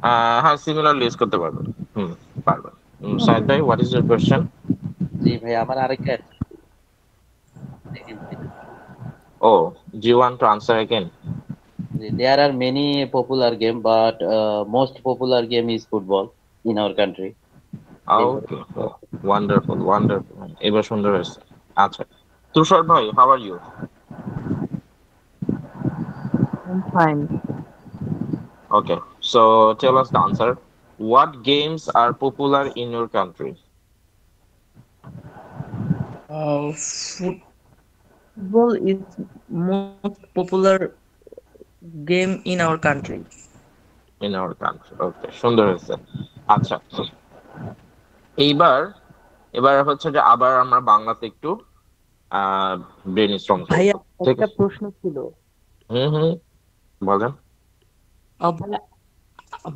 হ্যাঁ, similarly use করতে পারবেন। হুম, পারবেন। সাইদ ভাই, হোয়াট ইজ ইউর কোয়েশ্চেন? জি ভাই, আমার আরেকটা second question. Oh, do you want to answer again? There are many popular game, but most popular game is football in our country. Okay, wonderful wonderful, এবার সুন্দর হয়েছে। আচ্ছা, তুষার ভাই, how are you? I'm fine. Okay, so tell us the answer. What games are popular in your country? Football is most popular game in our country. In our country. Okay, সুন্দর হয়েছে। আচ্ছা, এইবার এবার হচ্ছে যে আবার আমরা বাংলাতে একটু আহ ব্রেন স্ট্রং ভাইয়া করবো। ঠিক একটা আছে? প্রশ্ন ছিল। হুম হুম, বলেন। ভাইয়া,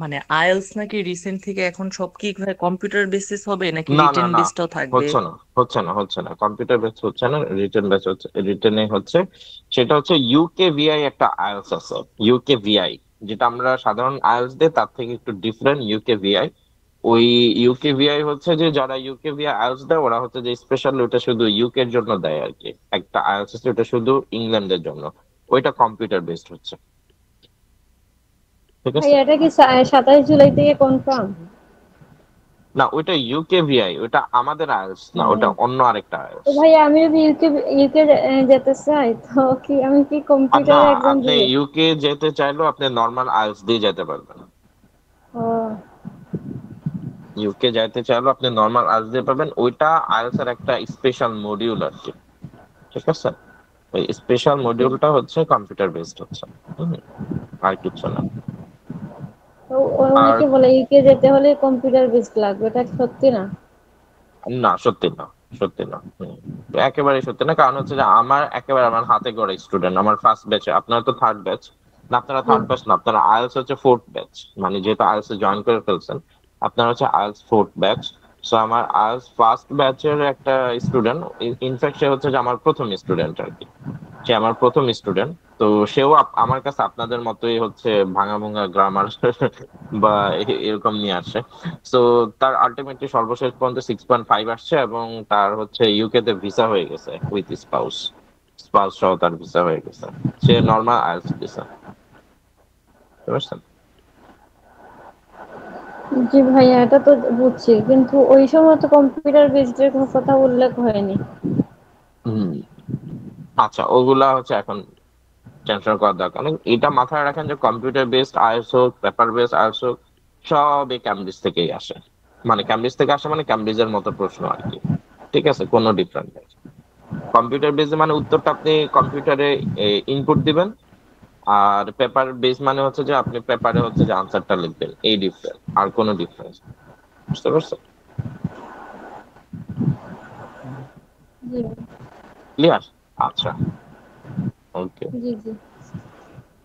মানে আইএলটিএস নাকি রিসেন্ট থেকে এখন সব কি কম্পিউটার বেসিস হবে নাকি না না রিটেন না, বেসটাও থাকবে? হচ্ছে না, হচ্ছে না, কম্পিউটার বেস হচ্ছে না, রিটেন বেস হচ্ছে, রিটেনে হচ্ছে। সেটা হচ্ছে ইউকে ভিআই, একটা আইএলটিএস আছে ইউকে ভিআই, যেটা আমরা সাধারণ আইএলটিএস দিই তার থেকে একটু ডিফারেন্ট ইউকে ভিআই। ওই ইউকে ভিআই হচ্ছে যে যারা ইউকে ভিআই আইএলটিএস দেয় ওরা হচ্ছে যে স্পেশাল, ওটা শুধু ইউকে এর জন্য দেয় আর কি। একটা আইএলটিএস ওটা শুধু ইংল্যান্ডের জন্য, ওইটা কম্পিউটার বেসড হচ্ছে। ঠিক ভাই আছে? এটা কি 27 জুলাই থেকে কনফার্ম? না, ওইটা ইউকে ভিআই, ওটা আমাদের আইএলটিএস না, ওটা অন্য আরেকটা তো আইএলটিএস। ভাই আমি যদি ইউকে ইউকে যেতে চাই তো কি আমি কি না, কম্পিউটার এক্সাম আপনি দিব? ইউকে যেতে চাইলেও আপনি নর্মাল আইএলটিএস দিয়ে যেতে পারবেন। ও ইউকে যাইতে চাইলেও আপনি নর্মাল আইএলটিএস দিয়ে পারবেন, ওইটা আইএলটিএস এর একটা স্পেশাল মডিউল আর কি। ঠিক আছে? ওই স্পেশাল মডিউলটা হচ্ছে কম্পিউটার বেসড হচ্ছে। হুম, আর কিছু না। তো আর অনেকে বলে ইউকে যেতে হলে কম্পিউটার বেস লাগবে, এটা কি সত্যি না? না, সত্যি না, সত্যি না। একেবারে সত্যি না, কারণ হচ্ছে যে আমার একেবারে আমার হাতে গড়া স্টুডেন্ট, আমার ফার্স্ট ব্যাচে, আপনারা তো থার্ড ব্যাচ। না, আপনারা জি। থার্ড ব্যাচ না, আপনারা আইএলটিএস হচ্ছে ফোর্থ ব্যাচ। মানে যেহেতু আইএলটিএস জয়েন করে ফেলছেন, আপনারা হচ্ছে আইএলটিএস ফোর্থ ব্যাচ। সো আমার আইএলটিএস ফার্স্ট ব্যাচের একটা স্টুডেন্ট, ইনফ্যাক্ট সে হচ্ছে যে আমার প্রথম স্টুডেন্ট আর কি। সে আমার প্রথম স্টুডেন্ট। তো সেও আমার কাছে আপনাদের মতোই হচ্ছে ভাঙা ভাঙা গ্রামার বা এরকম নিয়ে আসে। তো তার আলটিমেটলি সর্বশেষ পর্যন্ত 6.5 আসছে, এবং তার হচ্ছে ইউকে তে ভিসা হয়ে গেছে উইথ স্পাউস। স্পাউস সহ তার ভিসা হয়ে গেছে। সে নর্মাল আইএলটিএস ভিসা। বুঝতে পারছেন? জি ভাইয়া, এটা তো বুঝছি, কিন্তু ওই সময় তো কম্পিউটার বেসড এর কোনো কথা উল্লেখ হয়নি। হম, আচ্ছা, ওগুলা হচ্ছে এখন টেনশন করার দরকার নেই। এটা মাথায় রাখেন যে কম্পিউটার বেসড আইএলটিএস হোক, পেপার বেসড আইএলটিএস হোক, সব এই ক্যামব্রিজ থেকেই আসে। মানে ক্যামব্রিজ থেকে আসে, মানে ক্যামব্রিজের মতো প্রশ্ন আর কি। ঠিক আছে, কোনো ডিফারেন্ট নেই। কম্পিউটার বেস মানে উত্তরটা আপনি কম্পিউটারে ইনপুট দিবেন, আর পেপার বেস মানে হচ্ছে যে আপনি পেপারে হচ্ছে যে আনসারটা লিখবেন, এই ডিফারেন্স, আর কোনো ডিফারেন্স। বুঝতে পারছেন? জি ক্লিয়ার? আচ্ছা, ওকে। জি জি।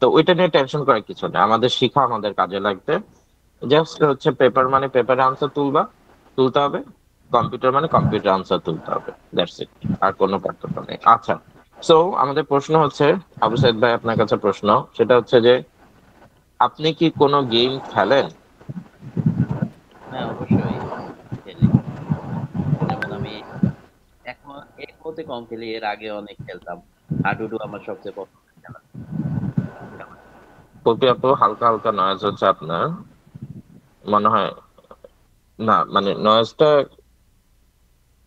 তো ওইটা নিয়ে টেনশন করার কিছু নেই, আমাদের শিখা আমাদের কাজে লাগবে। জাস্ট হচ্ছে পেপার মানে পেপারে আনসার তুলতে হবে, কম্পিউটার মানে কম্পিউটার আনসার তুলতে হবে, দ্যাটস ইট। আর কোনো পার্থক্য নেই। আচ্ছা, সো আমাদের প্রশ্ন হচ্ছে, আবু সাইদ ভাই আপনার কাছে প্রশ্ন, সেটা হচ্ছে যে আপনি কি কোনো গেম খেলেন? হ্যাঁ, অবশ্যই খেলি। যেমন আমি এখন এই মুহূর্তে কম খেলি, এর আগে অনেক খেলতাম। হাডুডু আমার সবচেয়ে পছন্দের খেলা। কপি আপু, হালকা হালকা নয়েজ হচ্ছে আপনার, মনে হয়। না মানে নয়েজটা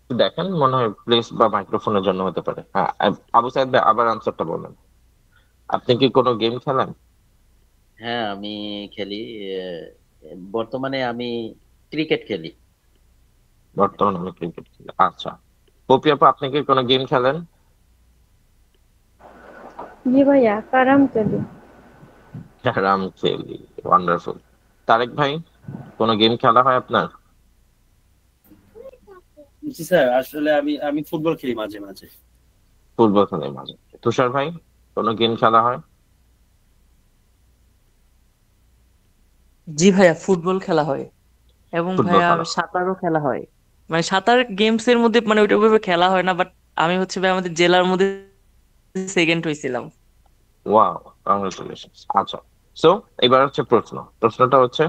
দেখেন, মনে হয় প্লেস বা মাইক্রোফোনের জন্য হতে পারে। হ্যাঁ, আবু সাইদ ভাই আবার আনসারটা বলেন। আপনি কি কোনো গেম খেলেন? হ্যাঁ, আমি খেলি। বর্তমানে আমি ক্রিকেট খেলি। বর্তমানে আমি ক্রিকেট খেলি। আচ্ছা, পপি আপু, আপনি কি কোনো গেম খেলেন? জি ভাইয়া, কারাম কেলি। ক্যারাম খেলি, ওয়ান্ডারফুল। তারেক ভাই, কোনো গেম খেলা হয় আপনার? জি স্যার, আসলে আমি আমি ফুটবল খেলি মাঝে মাঝে। ফুটবল খেলেন মাঝে। তুষার ভাই, কোনো গেম খেলা হয়? জি ভাইয়া, ফুটবল খেলা হয় এবং ফুটবল ভাইয়া খেলা। সাঁতারও খেলা হয়। মানে সাঁতার গেমস এর মধ্যে মানে ওইটা ওইভাবে খেলা হয় না, বাট আমি হচ্ছে ভাই আমাদের জেলার মধ্যে সেকেন্ড হয়েছিলাম। Wow, congratulation. আচ্ছা, সো এবার হচ্ছে প্রশ্নটা হচ্ছে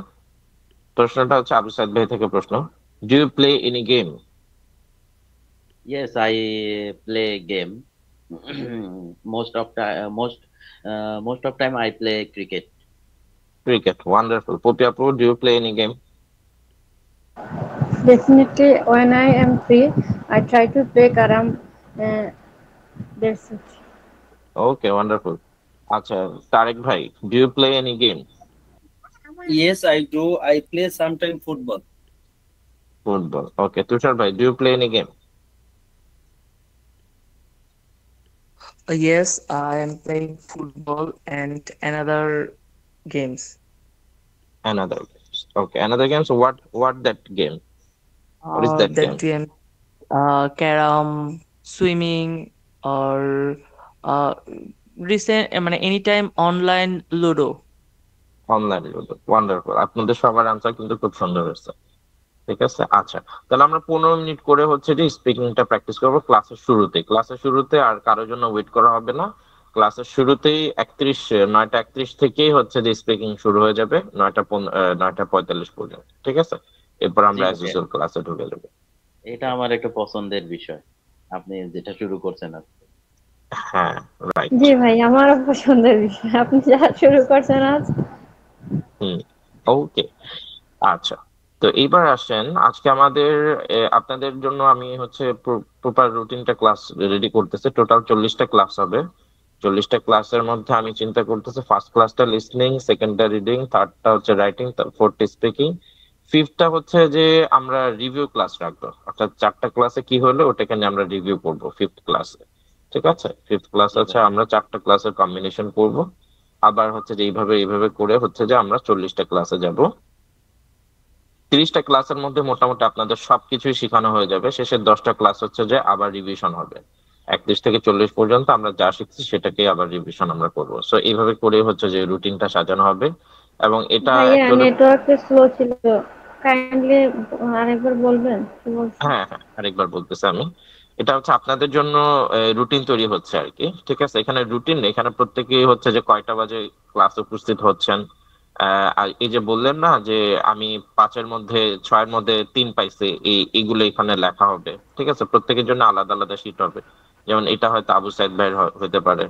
প্রশ্নটা হচ্ছে আবু সাইদ ভাই থেকে প্রশ্ন, do you play any game? Yes, I play game. Most of time I play cricket. Cricket, wonderful. Popy আপু, do you play any game? Definitely, when I am free, I try to play carom. Uh, that's it. Okay, wonderful. আচ্ছা, তারেক ভাই, do you play any game? Yes, I do. I play sometime football. Football, okay. Tushar ভাই, do you play any game? Yes, I am playing football and another games. Another games, okay, another games, what that game, what is that That game? game, carom, swimming, or recent মানে anytime online ludo. Online ludo, wonderful. আপনাদের সবার answer কিন্তু খুব সুন্দর হয়েছে। ঠিক আছে, আচ্ছা, তাহলে আমরা 15 মিনিট করে হচ্ছে যে স্পিকিংটা প্র্যাকটিস করবো ক্লাসের শুরুতে আর কারোর জন্য ওয়েট করা হবে না। ক্লাসের শুরুতেই 9টা 31 থেকেই হচ্ছে যে স্পিকিং শুরু হয়ে যাবে 9টা 45 পর্যন্ত। ঠিক আছে, এরপর জি আমরা অ্যাজ ভাইয়া, ইউজুয়াল ক্লাসে ঢুকে যাবো। এটা আমার একটা পছন্দের বিষয়, আপনি যেটা শুরু করছেন আজকে। হ্যাঁ, রাইট। জি ভাই, আমারও পছন্দের বিষয়। আপনি যা শুরু করছেন আজ। হুম, ওকে, আচ্ছা। তো এইবার আসেন, আজকে আমাদের আপনাদের জন্য আমি হচ্ছে প্রপার রুটিনটা ক্লাস রেডি করতেছি। টোটাল 40টা ক্লাস হবে। 40টা ক্লাসের মধ্যে আমি চিন্তা করতেছি ফার্স্ট ক্লাসটা লিসনিং, সেকেন্ডটা রিডিং, থার্ডটা হচ্ছে রাইটিং, ফোর্থ স্পিকিং, ফিফথটা হচ্ছে যে আমরা রিভিউ ক্লাস রাখবো। অর্থাৎ 4টা ক্লাসে কি হলো ওটাকে নিয়ে আমরা রিভিউ করবো ফিফথ ক্লাসে। ঠিক আছে, ফিফথ ক্লাস জি হচ্ছে ভাই, আমরা 4টা ক্লাসের কম্বিনেশন করব। আবার হচ্ছে যে এইভাবে করে হচ্ছে যে আমরা 40টা ক্লাসে যাব। 30টা ক্লাসের মধ্যে মোটামুটি আপনাদের সবকিছুই শেখানো হয়ে যাবে। শেষের 10টা ক্লাস হচ্ছে যে আবার রিভিশন হবে। 31 থেকে 40 পর্যন্ত আমরা যা শিখছি সেটাকে আবার রিভিশন আমরা করবো। সো এইভাবে করে হচ্ছে যে রুটিনটা সাজানো হবে। এবং এটা ভাইয়া, অ্যাকচুয়ালি, নেটওয়ার্ক স্লো ছিল, কাইন্ডলি আরেকবার বলবেন কি বলছেন? হ্যাঁ হ্যাঁ, আরেকবার বলতেছি আমি। এটা হচ্ছে আপনাদের জন্য রুটিন তৈরি হচ্ছে আর কি। ঠিক আছে, এখানে রুটিন, এখানে প্রত্যেকেই হচ্ছে যে কয়টা বাজে ক্লাসে উপস্থিত হচ্ছেন। আর এই যে বললেন না যে আমি 5-এর মধ্যে 6-এর মধ্যে 3 পাইছি, এইগুলো এখানে লেখা হবে। ঠিক আছে, প্রত্যেকের জন্য আলাদা আলাদা শিট হবে। যেমন এটা হয়তো আবু সাইদ ভাইয়ের হতে পারে।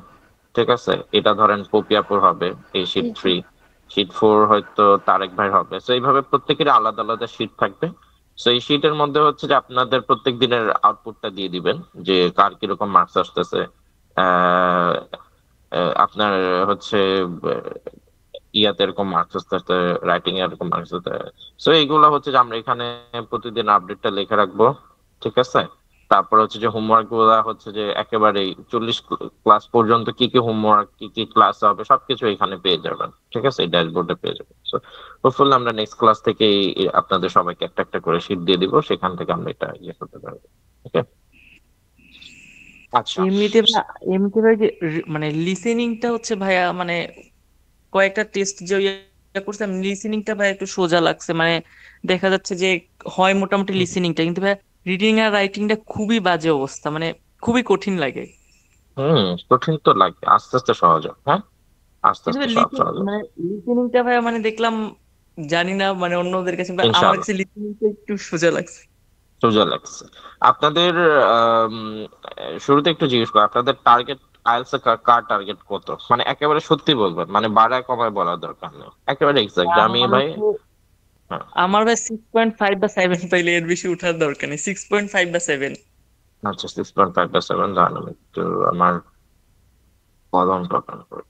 ঠিক আছে, এটা ধরেন পপিয়াপুর হবে, এই জি শিট জি। 3। শিট 4 হয়তো তারেক ভাইয়ের হবে। তো এইভাবে প্রত্যেকের আলাদা আলাদা শিট থাকবে। তো এই শীটের মধ্যে হচ্ছে যে আপনাদের প্রত্যেক দিনের আউটপুটটা দিয়ে দিবেন যে কার কিরকম মার্কস আসতেছে। আহ, আপনার হচ্ছে ইয়াতে এরকম মার্কস আসতেছে, রাইটিং এ এরকম মার্কস আসতে। সো এইগুলো হচ্ছে যে আমরা এখানে প্রতিদিন আপডেটটা লিখে রাখবো। ঠিক আছে, তারপর হচ্ছে যে হোমওয়ার্ক গুলা হচ্ছে যে একেবারে 40 ক্লাস পর্যন্ত কি কি হোমওয়ার্ক, কি কি ক্লাস হবে সবকিছু এখানে পেয়ে যাবেন। ঠিক আছে, এই ড্যাশবোর্ডে পেয়ে যাবেন। হোপফুলি আমরা নেক্সট ক্লাস থেকে আপনাদের সবাইকে একটা একটা করে শীট দিয়ে দিব, সেখান থেকে আমরা এটা ইয়ে করতে পারবো। ওকে, আচ্ছা। এমনিতে এমনিতে ভাই যে মানে লিসেনিংটা হচ্ছে ভাইয়া মানে কয়েকটা টেস্ট যে ইয়ে করছিলাম, লিসেনিংটা ভাই একটু সোজা লাগছে, মানে দেখা যাচ্ছে যে হয় মোটামুটি লিসেনিংটা, কিন্তু ভাই রিডিং আর রাইটিংটা খুবই বাজে অবস্থা, মানে খুবই কঠিন লাগে। কঠিন তো লাগে, আস্তে আস্তে সহজ হবে। হ্যাঁ, আস্তে কিন্তু আস্তে ভাই সব সহজ হবে। মানে লিসেনিংটা ভাই মানে দেখলাম, জানি না মানে অন্যদের কাছে, বা আমার ইনশাআল্লাহ, কাছে লিসেনিংটা একটু সোজা লাগছে। সোজা লাগছে। আপনাদের আম, শুরুতে একটু জিজ্ঞেস করো, আপনাদের টার্গেট আইএলটিএস এ কার টার্গেট কত? মানে একেবারে সত্যি বলবেন, মানে বাড়ায় কমায় বলার দরকার নেই, একেবারে এক্সাক্ট আমি আমার ভাই। হচ্ছে হ্যাঁ, আমার ভাই 6.5 বা 7 পাইলে এর বেশি উঠার দরকার নেই, 6.5 বা 7। আচ্ছা, 6.5 বা 7, দাঁড়ান আমি একটু আমার কলমটা ওপেন করি।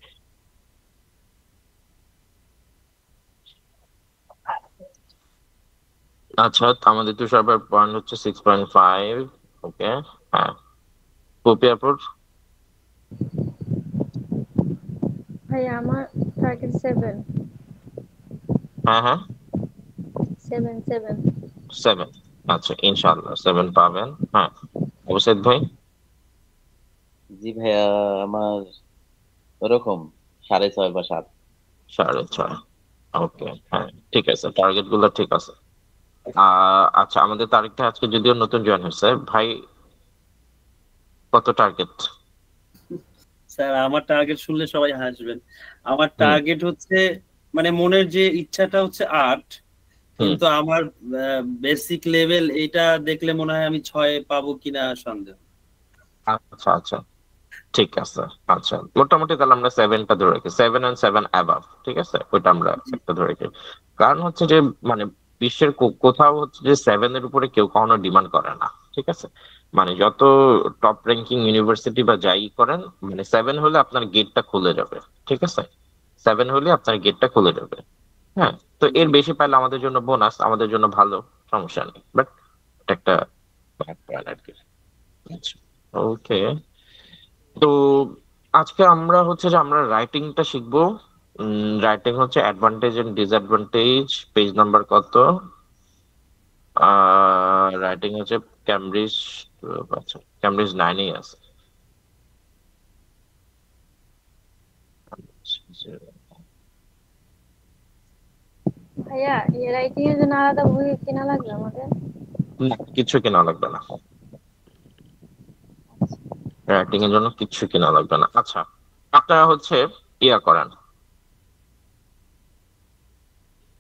আচ্ছা, আমাদের তুষার পয়েন্ট হচ্ছে 6.5। ওকে, হ্যাঁ। পপিয়াপুর? ভাই, আমার টার্গেট 7। হ্যাঁ হ্যাঁ, 7 7। 7। আচ্ছা, ইনশাল্লাহ 7 পাবেন। হ্যাঁ, অবশ্যই ভাই। জি ভাইয়া, আমার ওরকম 6.5 বা 7। 6.5। ওকে, হ্যাঁ, ঠিক আছে, টার্গেট গুলো ঠিক আছে। আচ্ছা, আমাদের তারিখটা আজকে যদিও নতুন জয়েন হয়েছে ভাই, কত টার্গেট? স্যার, আমার টার্গেট শুনলে সবাই হাসবেন। আমার হুম। টার্গেট হচ্ছে, মানে মনের যে ইচ্ছাটা হচ্ছে 8, হুম। কিন্তু আমার বেসিক লেভেল এটা দেখলে মনে হয় আমি 6 পাবো কিনা সন্দেহ। আচ্ছা আচ্ছা, ঠিক আছে। আচ্ছা, মোটামুটি তাহলে আমরা 7টা ধরে রাখি, 7 and 7 অ্যাবাভ, ঠিক আছে, ওইটা আমরা একটা ধরে রাখি। কারণ হচ্ছে যে মানে বিশ্বের কোথাও হচ্ছে যে 7-এর উপরে কেউ কখনো ডিমান্ড করে না, ঠিক আছে। মানে যত টপ র্যাঙ্কিং ইউনিভার্সিটি বা যাই করেন, মানে 7 হলে আপনার গেটটা খুলে যাবে, ঠিক আছে। 7 হলে আপনার গেটটা খুলে যাবে। হ্যাঁ, তো এর জি। বেশি পাইলে আমাদের জন্য বোনাস, আমাদের জন্য ভালো, সমস্যা নেই, বাট এটা একটা ব্যাপার আর কি। আচ্ছা, ওকে। তো আজকে আমরা হচ্ছে যে আমরা রাইটিংটা শিখবো। রাইটিং হচ্ছে advantage and disadvantage, page number কত? রাইটিং হচ্ছে ক্যামব্রিজ, আচ্ছা ক্যামব্রিজ 9-এই আছে। ভাইয়া এই রাইটিং এর জন্য আলাদা বই কেনা লাগবে আমাদের? না, কিছু কেনা লাগবে না, রাইটিং এর জন্য কিছু কেনা লাগবে না। আচ্ছা, আপনারা হচ্ছে ইয়া করেন,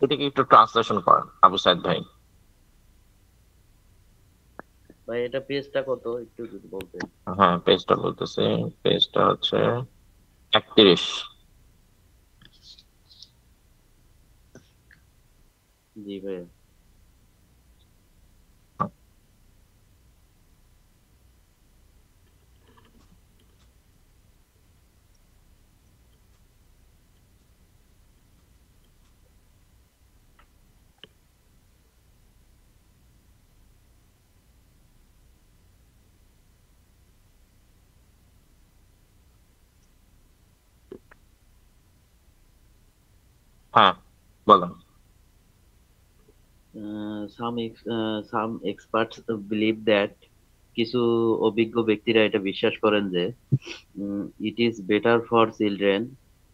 এটাকে একটু ট্রান্সলেশন করেন আবু সাইদ ভাই। ভাই এটা পেজটা কত একটু যদি বলতেন। হ্যাঁ, পেজটা বলতেছি, পেজটা হচ্ছে 31। জি ভাই। হ্যাঁ, বলেন। সাম এক্সপার্টস বিলিভ দ্যাট, কিছু অভিজ্ঞ ব্যক্তিরা এটা বিশ্বাস করেন যে it is better for children,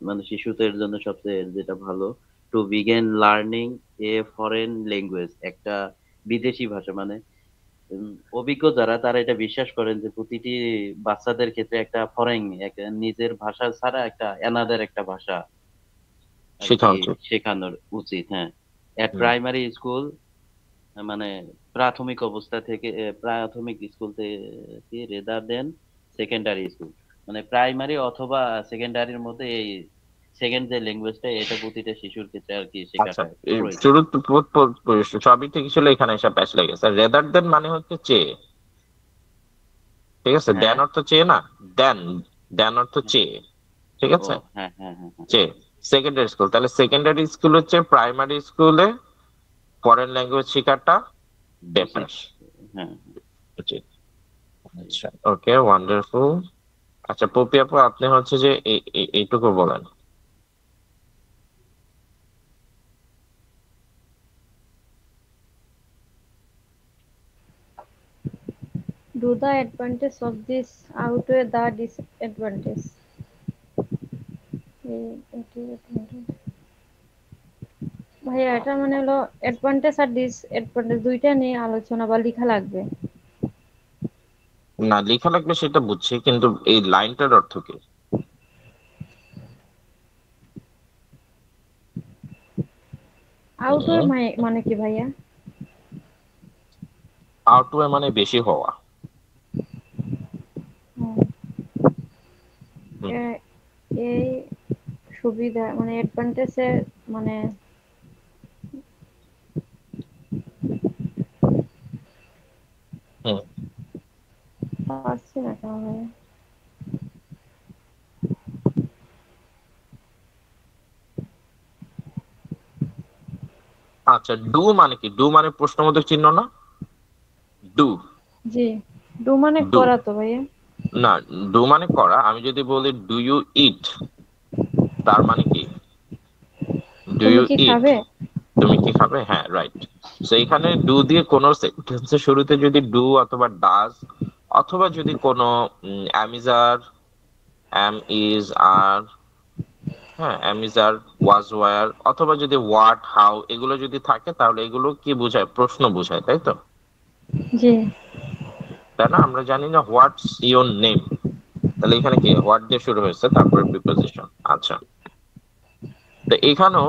মানে শিশুদের জন্য সবচেয়ে যেটা ভালো, to begin learning a foreign language, একটা বিদেশি ভাষা। মানে অভিজ্ঞ যারা তারা এটা বিশ্বাস করেন যে প্রতিটি বাচ্চাদের ক্ষেত্রে একটা ফরেন, নিজের ভাষা ছাড়া একটা অ্যানাদার একটা ভাষা আর শেখা কি উচিত। শেখানোর উচিত। হ্যাঁ, এট হুম। প্রাইমারি স্কুল, মানে প্রাথমিক অবস্থা থেকে প্রাথমিক স্কুল থেকে রেদার দেন সেকেন্ডারি স্কুল, মানে প্রাইমারি অথবা সেকেন্ডারির মধ্যে এই সেকেন্ড যে ল্যাঙ্গুয়েজটা এটা প্রতিটা শিশুর ক্ষেত্রে আর কি আচ্ছা, শেখাটা এই প্রয়োজন। শুরু সবই ঠিক ছিল, এখানে এসে প্যাচ লেগেছে। রেদার দেন মানে হচ্ছে চেয়ে, ঠিক আছে। দেন হ্যাঁ। অর্থ চেয়ে না, দেন, দেন অর্থ চেয়ে, ঠিক ও আছে। হ্যাঁ হ্যাঁ হ্যাঁ হ্যাঁ। চেয়ে সেকেন্ডারি স্কুল, তাহলে সেকেন্ডারি স্কুল হচ্ছে প্রাইমারি স্কুলে ফরেন ল্যাঙ্গুয়েজ শেখাটা বেটার, উচিত। হ্যাঁ। উচিত। আচ্ছা, ওকে, ওয়ান্ডারফুল। আচ্ছা পপি আপু, আপনি হচ্ছে যে এইটুকু বলেন। Do the advantage of this outweigh the disadvantage? ভাইয়া এটা মানে হলো অ্যাডভান্টেজ আর ডিসঅ্যাডভান্টেজ দুইটা নিয়ে আলোচনা বা লেখা লাগবে। না, লেখা লাগবে সেটা বুঝছি, কিন্তু এই লাইনটার অর্থ কি? আউটওয়ে মানে কি ভাইয়া? আউটওয়ে মানে বেশি হওয়া। হুম, হুম। এই সুবিধা মানে অ্যাডভান্টেজের মানে হুম। পারছি না কেন ভাইয়া। আচ্ছা, ডু মানে কি? ডু মানে প্রশ্নবোধক চিহ্ন না? ডু, জি, ডু মানে ডু করা তো ভাইয়া। না, ডু মানে করা। আমি যদি বলি ডু ইউ ইট, তার মানে কি? ডু তুমি ইউ কি ইট, খাবে? তুমি কি খাবে? হ্যাঁ, রাইট। তো এখানে ডু দিয়ে কোন সেন্টেন্সের শুরুতে যদি ডু অথবা ডাজ, অথবা যদি কোনো অ্যামিজার, অ্যাম, ইজ, আর, হ্যাঁ অ্যামিজার, ওয়াজ, ওয়ার, অথবা যদি হোয়াট, হাউ, এগুলো যদি থাকে, তাহলে এগুলো কি বোঝায়? প্রশ্ন বোঝায়, তাই তো? জি। তাই না? আমরা জানি না হোয়াটস ইওর নেম, তাহলে এখানে কি হোয়াট দিয়ে শুরু হয়েছে, তারপরে প্রিপোজিশন। আচ্ছা, তো এখানেও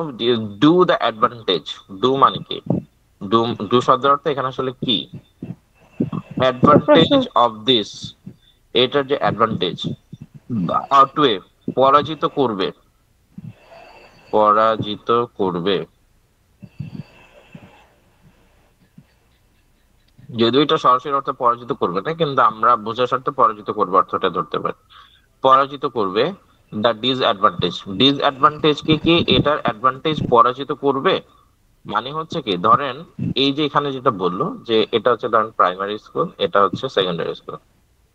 ডু দ্য অ্যাডভান্টেজ, ডু মানে কি? ডু শব্দের অর্থ এখানে আসলে কি? অ্যাডভান্টেজ অফ দিস, এটার যে অ্যাডভান্টেজ, আউটওয়ে, পরাজিত করবে, পরাজিত করবে। যদিও এটা সরাসরি অর্থ পরাজিত করবে না, কিন্তু আমরা বোঝার স্বার্থে পরাজিত করবে অর্থটা ধরতে পারি। পরাজিত করবে দ্য ডিসঅ্যাডভান্টেজ। ডিসঅ্যাডভান্টেজ কি এটার অ্যাডভান্টেজ পরাজিত করবে, মানে হচ্ছে কি, ধরেন এই যে এখানে যেটা বললো যে এটা হচ্ছে ধরেন প্রাইমারি স্কুল, এটা হচ্ছে সেকেন্ডারি স্কুল।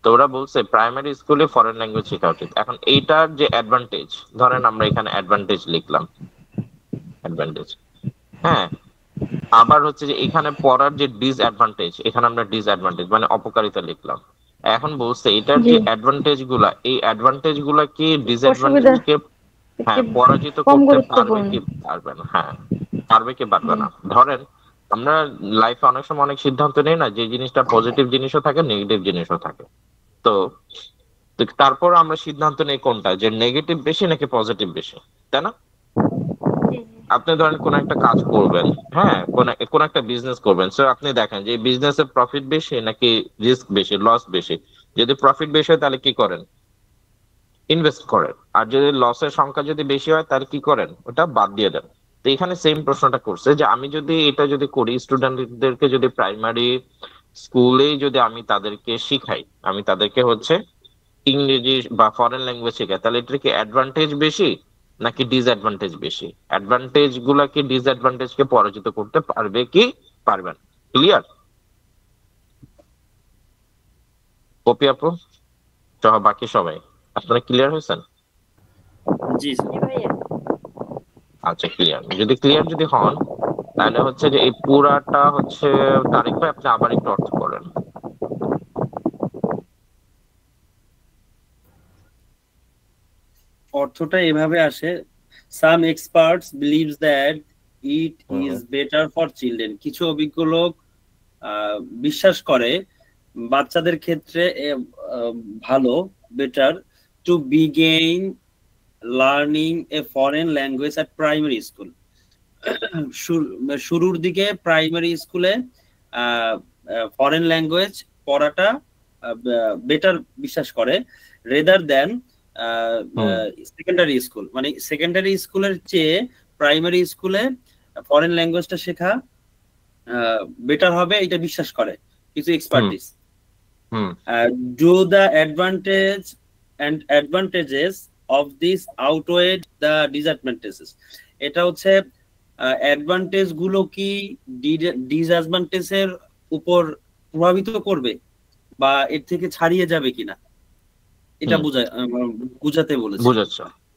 তো ওরা বলছে প্রাইমারি স্কুলে ফরেন ল্যাঙ্গুয়েজ শেখা উচিত। এখন এইটার যে অ্যাডভান্টেজ, ধরেন আমরা এখানে অ্যাডভান্টেজ লিখলাম, অ্যাডভান্টেজ, হ্যাঁ। আবার হচ্ছে যে এখানে পড়ার যে ডিসঅ্যাডভান্টেজ, এখানে আমরা ডিসঅ্যাডভান্টেজ মানে অপকারিতা লিখলাম। এখন বলছে এটার জি যে অ্যাডভান্টেজ গুলা, এই অ্যাডভান্টেজ গুলা কি ডিসঅ্যাডভান্টেজ অসুবিধা কে হ্যাঁ একটু পরাজিত কম করতে পারবে গুরুত্বপূর্ণ। কি পারবে না? হ্যাঁ, পারবে কি পারবে জি না। ধরেন আমরা লাইফে অনেক সময় অনেক সিদ্ধান্ত নেই না, যে জিনিসটা পজিটিভ জিনিসও থাকে নেগেটিভ জিনিসও থাকে। তো তো তারপর আমরা সিদ্ধান্ত নেই কোনটা, যে নেগেটিভ বেশি নাকি পজিটিভ বেশি, তাই না? জি আপনি ধরেন কোন একটা কাজ করবেন, হ্যাঁ, কোন একটা বিজনেস করবেন, সো আপনি দেখেন যে বিজনেসে প্রফিট বেশি নাকি রিস্ক বেশি, লস বেশি। যদি প্রফিট বেশি হয় তাহলে কি করেন? ইনভেস্ট করেন। আর যদি লসের সংখ্যা যদি বেশি হয় তাহলে কি করেন? ওটা বাদ দিয়ে দেন। তো এখানে সেম প্রশ্নটা করছে যে আমি যদি এটা যদি করি, স্টুডেন্টদেরকে যদি প্রাইমারি স্কুলেই যদি আমি তাদেরকে শিখাই, আমি তাদেরকে হচ্ছে ইংরেজি বা ফরেন ল্যাঙ্গুয়েজ শেখায়, তাহলে এটা কি অ্যাডভান্টেজ বেশি নাকি ডিসঅ্যাডভান্টেজ বেশি? অ্যাডভান্টেজ গুলা কি ডিসঅ্যাডভান্টেজ কে পরাজিত করতে পারবে কি পারবে না? ক্লিয়ার? কপি আপু সহ বাকি সবাই আপনারা ক্লিয়ার হয়েছেন? জি জি ভাইয়া। আচ্ছা, ক্লিয়ার। যদি ক্লিয়ার যদি হন, তাহলে হচ্ছে যে এই পুরাটা হচ্ছে তারিখ ভাই আপনি আবার একটু অর্থ করেন। অর্থটা এভাবে আসে, some experts believes that it is better for children. কিছু অভিজ্ঞ লোক বিশ্বাস করে বাচ্চাদের ক্ষেত্রে ভালো, better to begin learning a foreign language at primary school. শুরুর দিকে প্রাইমারি স্কুলে ফরেন ল্যাঙ্গুয়েজ পড়াটা বেটার বিশ্বাস করে, রেদার দেন সেকেন্ডারি স্কুল। মানে সেকেন্ডারি স্কুলের চেয়ে প্রাইমারি স্কুলে ফরেন ল্যাঙ্গুয়েজটা শেখা বেটার হবে, এটা বিশ্বাস করে কিছু experts. Do the advantage and advantages of this outweigh the disadvantages. এটা হচ্ছে অ্যাডভান্টেজ গুলো কি ডিসঅ্যাডভান্টেজের উপর প্রভাবিত করবে বা এর থেকে ছাড়িয়ে যাবে কিনা, এটা বুঝাতে বলেছে।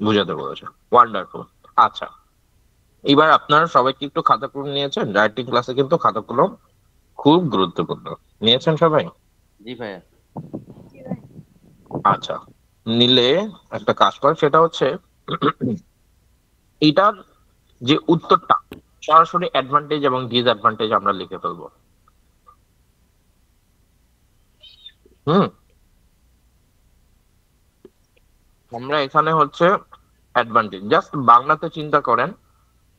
বুঝাতে বলেছে। ওয়ান্ডারফুল। আচ্ছা, এবার আপনারা সবাই কি একটু খাতা কলম নিয়েছেন? রাইটিং ক্লাসে কিন্তু খাতা কলম খুব গুরুত্বপূর্ণ। নিয়েছেন সবাই? জি ভাইয়া। আচ্ছা, নিলে একটা কাজ কর, সেটা হচ্ছে এটার যে উত্তরটা সরাসরি অ্যাডভান্টেজ এবং ডিসঅ্যাডভান্টেজ আমরা লিখে ফেলবো। আমরা এখানে হচ্ছে অ্যাডভান্টেজ জাস্ট বাংলাতে চিন্তা করেন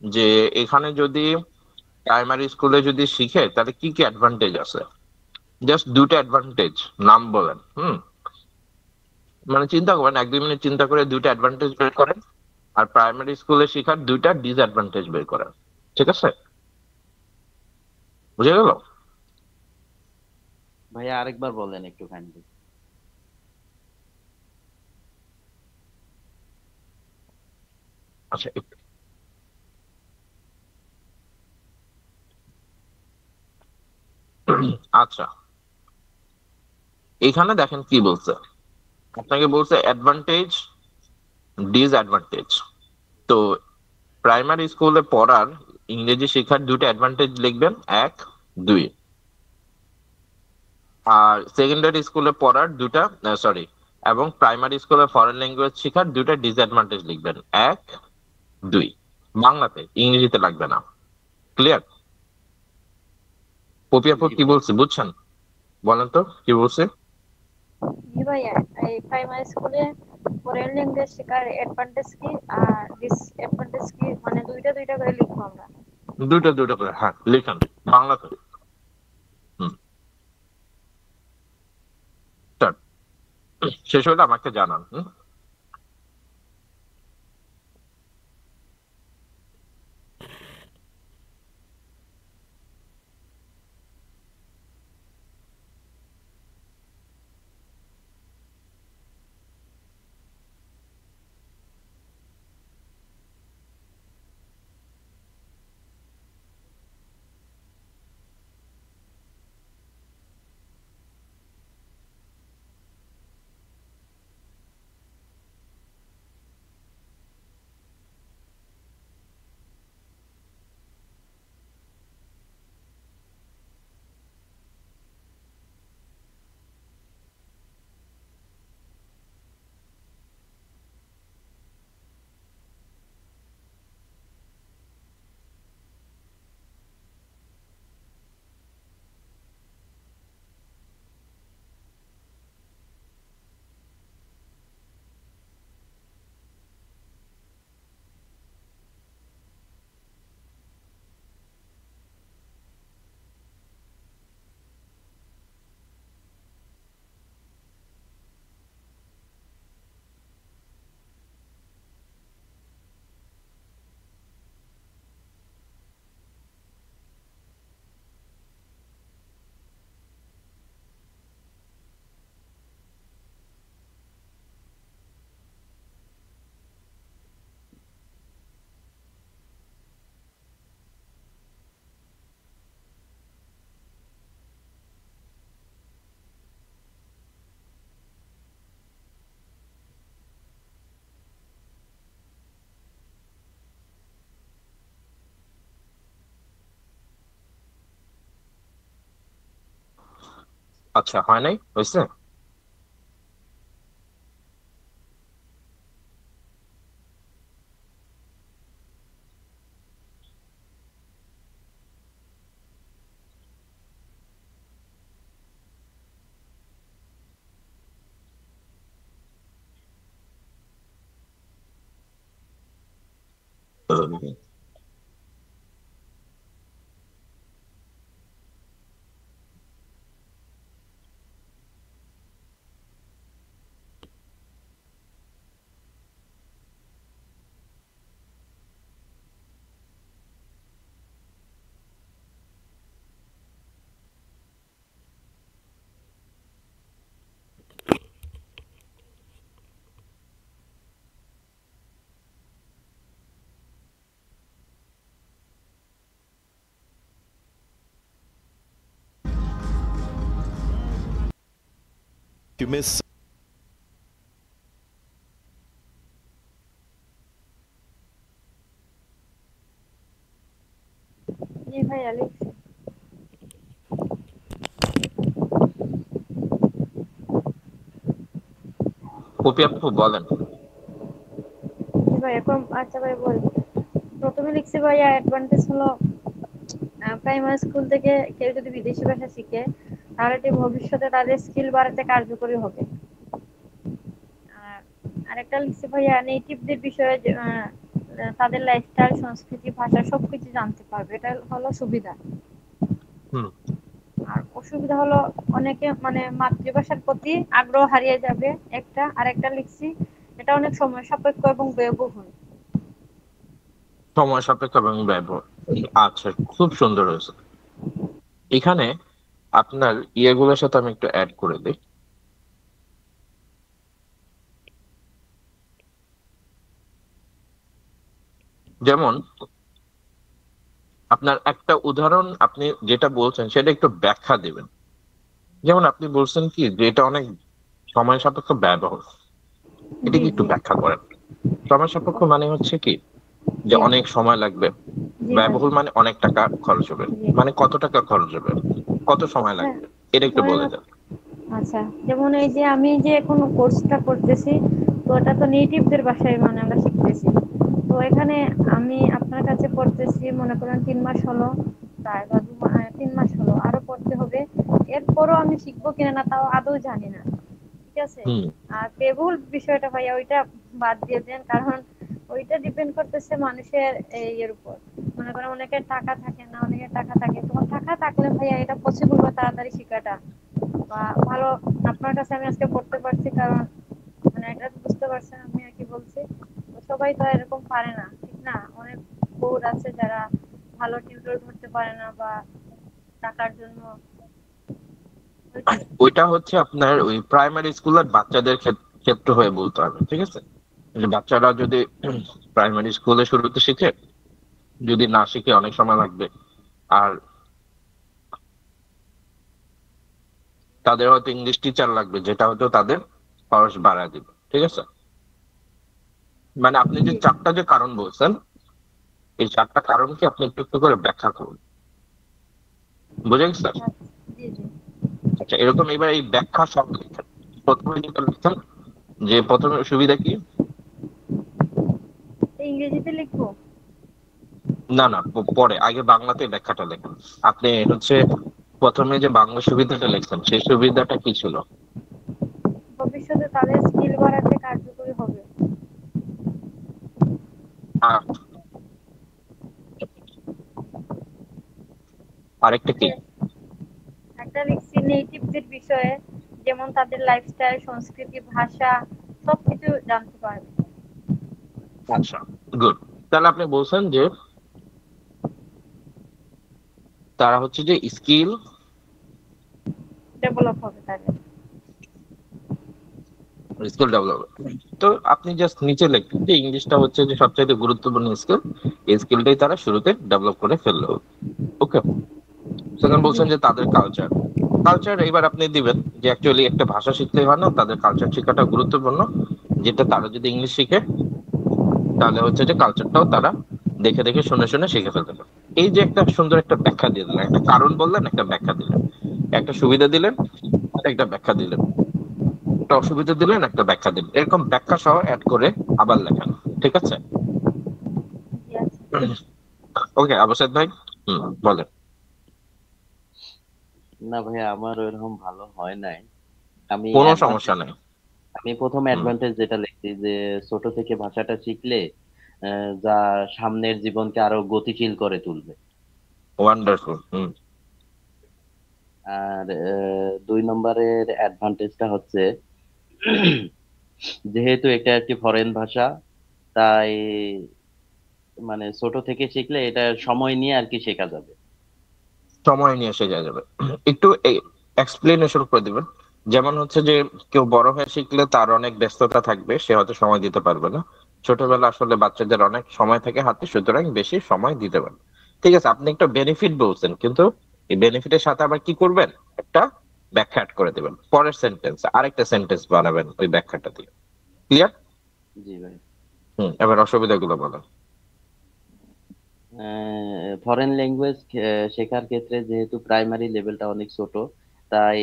যে এখানে যদি প্রাইমারি স্কুলে যদি শিখে তাহলে কি কি অ্যাডভান্টেজ আছে, জাস্ট দুটো অ্যাডভান্টেজ নাম বলেন। মানে চিন্তা করেন, 1-2 মিনিট চিন্তা করে দুইটা অ্যাডভান্টেজ বের করেন, আর প্রাইমারি স্কুলে শেখার দুইটা ডিসঅ্যাডভান্টেজ বের করেন। ঠিক আছে? বুঝে গেল? ভাইয়া আরেকবার বলেন একটু কাইন্ডলি। আচ্ছা, আচ্ছা, এখানে দেখেন কি বলছে, আপনাকে বলছে অ্যাডভান্টেজ ডিসঅ্যাডভান্টেজ। তো প্রাইমারি স্কুলে পড়ার ইংরেজি শেখার দুটো অ্যাডভান্টেজ লিখবেন, 1, 2। আর সেকেন্ডারি স্কুলে পড়ার দুটা, সরি, এবং প্রাইমারি স্কুলে ফরেন ল্যাঙ্গুয়েজ শেখার দুটা ডিসঅ্যাডভান্টেজ লিখবেন, 1, 2। বাংলাতে, ইংরেজিতে লাগবে না। ক্লিয়ার? পপি আপু কি বলছে বুঝছেন? বলেন তো কি বলছে। জি ভাইয়া, এই প্রাইমারি স্কুলে ফরেন ল্যাঙ্গুয়েজ শেখার অ্যাডভান্টেজ কি আর ডিসঅ্যাডভান্টেজ কি, মানে দুইটা দুইটা করে লিখবো আমরা? দুইটা দুইটা করে, হ্যাঁ লিখান। বাংলাতে। হুম, start. শেষ হলে আমাকে জানান। আচ্ছা, হয় নাই, হয়েছে? You miss জি ভাইয়া লিখছি। কপি আপু বলেন। জি ভাইয়া আচ্ছা ভাই বল। প্রথমে লিখছি ভাইয়া অ্যাডভান্টেজ হলো প্রাইমারি স্কুল থেকে কেউ যদি বিদেশি ভাষা শিখে তাহলে এটি ভবিষ্যতে তাদের স্কিল বাড়াতে কার্যকরী হবে। আর আরেকটা লিখছি ভাইয়া নেটিভদের বিষয়ে তাদের লাইফস্টাইল, সংস্কৃতি, ভাষা সবকিছু জানতে পারবে, এটা হলো সুবিধা। হুম। আর অসুবিধা হলো অনেকে মানে মাতৃভাষার প্রতি আগ্রহ হারিয়ে যাবে একটা। আরেকটা লিখছি এটা অনেক সময় সাপেক্ষ এবং ব্যয়বহুল। সময় সাপেক্ষ এবং ব্যয়বহুল। আচ্ছা, খুব সুন্দর হয়েছে। এখানে আপনার ইয়েগুলোর সাথে আমি একটু অ্যাড করে দিই। যেমন আপনার একটা উদাহরণ, আপনি যেটা বলছেন সেটা একটু ব্যাখ্যা দিবেন। যেমন আপনি বলছেন কি যে এটা অনেক সময় সাপেক্ষ ব্যয়বহুল, এটা জি কি একটু জি ব্যাখ্যা করেন? সময় সাপেক্ষ মানে হচ্ছে কি যে জি ভাই। অনেক সময় লাগবে, জি ভাই। ব্যয়বহুল মানে অনেক টাকা খরচ হবে। জি। মানে কত টাকা খরচ হবে, কত সময় হ্যাঁ, লাগবে, এটা একটু মনে বলে দেন। আচ্ছা, যেমন এই যে আমি যে এখন কোর্সটা করতেছি, তো এটা তো নেটিভদের ভাষায় মানে আমরা শিখতেছি। তো এখানে আমি আপনার কাছে পড়তেছি মনে করেন 3 মাস হলো, প্রায় বা 3 মাস হলো, আরো পড়তে হবে। এরপরও আমি শিখবো কিনা না তাও আদৌ জানি না। ঠিক আছে। হুম। আর পেবুল বিষয়টা ভাইয়া ওইটা বাদ দিয়ে দেন, কারণ ওইটা ডিপেন্ড করতেছে মানুষের এর উপর, মনে করেন অনেকের টাকা থাকে না, অনেকের টাকা থাকে, তোমার টাকা থাকলে ভাইয়া এটা পসিবল হয় তাড়াতাড়ি শেখাটা বা ভালো। আপনার কাছে আমি আজকে পড়তে পারছি কারণ মানে এটা বুঝতে পারছেন আমি আর কি বলছি। তো সবাই তো এরকম পারে না, ঠিক না? অনেক বোর্ড আছে যারা ভালো টিউটর ধরতে পারে না বা টাকার জন্য ওইটা হচ্ছে আপনার ওই প্রাইমারি স্কুলের বাচ্চাদের ক্ষেত্র হয়ে বলতে হবে, ঠিক আছে? যে বাচ্চারা যদি প্রাইমারি স্কুলে শুরুতে শিখে, যদি না শিখে অনেক সময় লাগবে। আর তাদের হয়তো ইংলিশ টিচার লাগবে, যেটা হয়তো তাদের খরচ বাড়ায় দিবে, ঠিক আছে? মানে আপনি যে চারটা যে কারণ বলছেন, এই চারটা কারণকে আপনি একটু একটু করে ব্যাখ্যা করুন, বুঝে গেছেন? জি জি। আচ্ছা, এরকম এবার এই ব্যাখ্যা সব লিখেন। প্রথমে যেটা লিখেন যে প্রথমে সুবিধা কি। ইংরেজিতে লিখবো? না না, পরে আগে বাংলাতে ব্যাখ্যাটা লেখেন। আপনি হচ্ছে প্রথমে যে বাংলা সুবিধাটা লিখছেন, সেই সুবিধাটা কি ছিল? ভবিষ্যতে তাদের স্কিল বাড়াতে কার্যকরী হবে। আর আরেকটা কি? একটা লিখছি নেটিভদের বিষয়ে, যেমন তাদের লাইফস্টাইল, সংস্কৃতি, ভাষা সবকিছু জানতে পারবে। আচ্ছা, গুড। তাহলে আপনি বলছেন যে তারা হচ্ছে যে স্কিল ডেভেলপ হবে তাদের। Skill development. তো আপনি জাস্ট নিচে লিখবেন যে ইংলিশটা হচ্ছে যে সবচেয়ে গুরুত্বপূর্ণ স্কিল, এই স্কিলটাই তারা শুরুতে ডেভেলপ করে ফেললো। ওকে। সেখানে বলছেন যে তাদের কালচার, কালচার এবার আপনি দিবেন যে অ্যাকচুয়ালি একটা ভাষা শিখলেই হয় না, তাদের কালচার শেখাটা গুরুত্বপূর্ণ। যেটা তারা যদি ইংলিশ শিখে তাহলে হচ্ছে যে কালচারটাও তারা দেখে দেখে শুনে শুনে শিখে ফেলতে পারে। এই যে একটা সুন্দর একটা ব্যাখ্যা দিয়ে দিলেন, একটা কারণ বললেন, একটা ব্যাখ্যা দিলেন, একটা সুবিধা দিলেন, একটা ব্যাখ্যা দিলেন, একটা অসুবিধা দিলেন, একটা ব্যাখ্যা দিলেন, এরকম ব্যাখ্যা সহ অ্যাড করে আবার লেখেন, ঠিক আছে? জি আছে। ওকে, আবসাদ ভাই, বলেন। না ভাইয়া, আমার ওইরকম ভালো হয় নাই। আমি কোনো advantage- সমস্যা নেই। আমি প্রথম হুম, অ্যাডভান্টেজ যেটা লিখছি যে ছোট থেকে ভাষাটা শিখলে যা সামনের জীবনকে আরো গতিশীল করে তুলবে। ওয়ান্ডারফুল। আর 2 নম্বরের অ্যাডভান্টেজটা হচ্ছে যেহেতু এটা একটি ফরেন ভাষা, তাই মানে ছোট থেকে শিখলে এটা সময় নিয়ে আর কি শেখা যাবে। সময় নিয়ে শেখা যাবে। একটু এক্সপ্লেনেশন করে দিবেন। যেমন হচ্ছে যে কেউ বড় হয়ে শিখলে তার অনেক ব্যস্ততা থাকবে, সে হয়তো সময় দিতে পারবে না। ছোটবেলা আসলে বাচ্চাদের অনেক সময় থাকে হাতে, সুতরাং বেশি সময় দিতে পারবে। ঠিক আছে, আপনি একটা বেনিফিট বলছেন, কিন্তু এই বেনিফিটের সাথে আবার কি করবেন, একটা ব্যাখ্যা অ্যাড করে দিবেন। পরের সেন্টেন্স আরেকটা সেন্টেন্স বানাবেন ওই ব্যাখ্যাটা দিয়ে। ক্লিয়ার? জি ভাই। এবার অসুবিধাগুলো বলেন। ফরেন ল্যাঙ্গুয়েজ শেখার ক্ষেত্রে যেহেতু প্রাইমারি লেভেলটা অনেক ছোট, তাই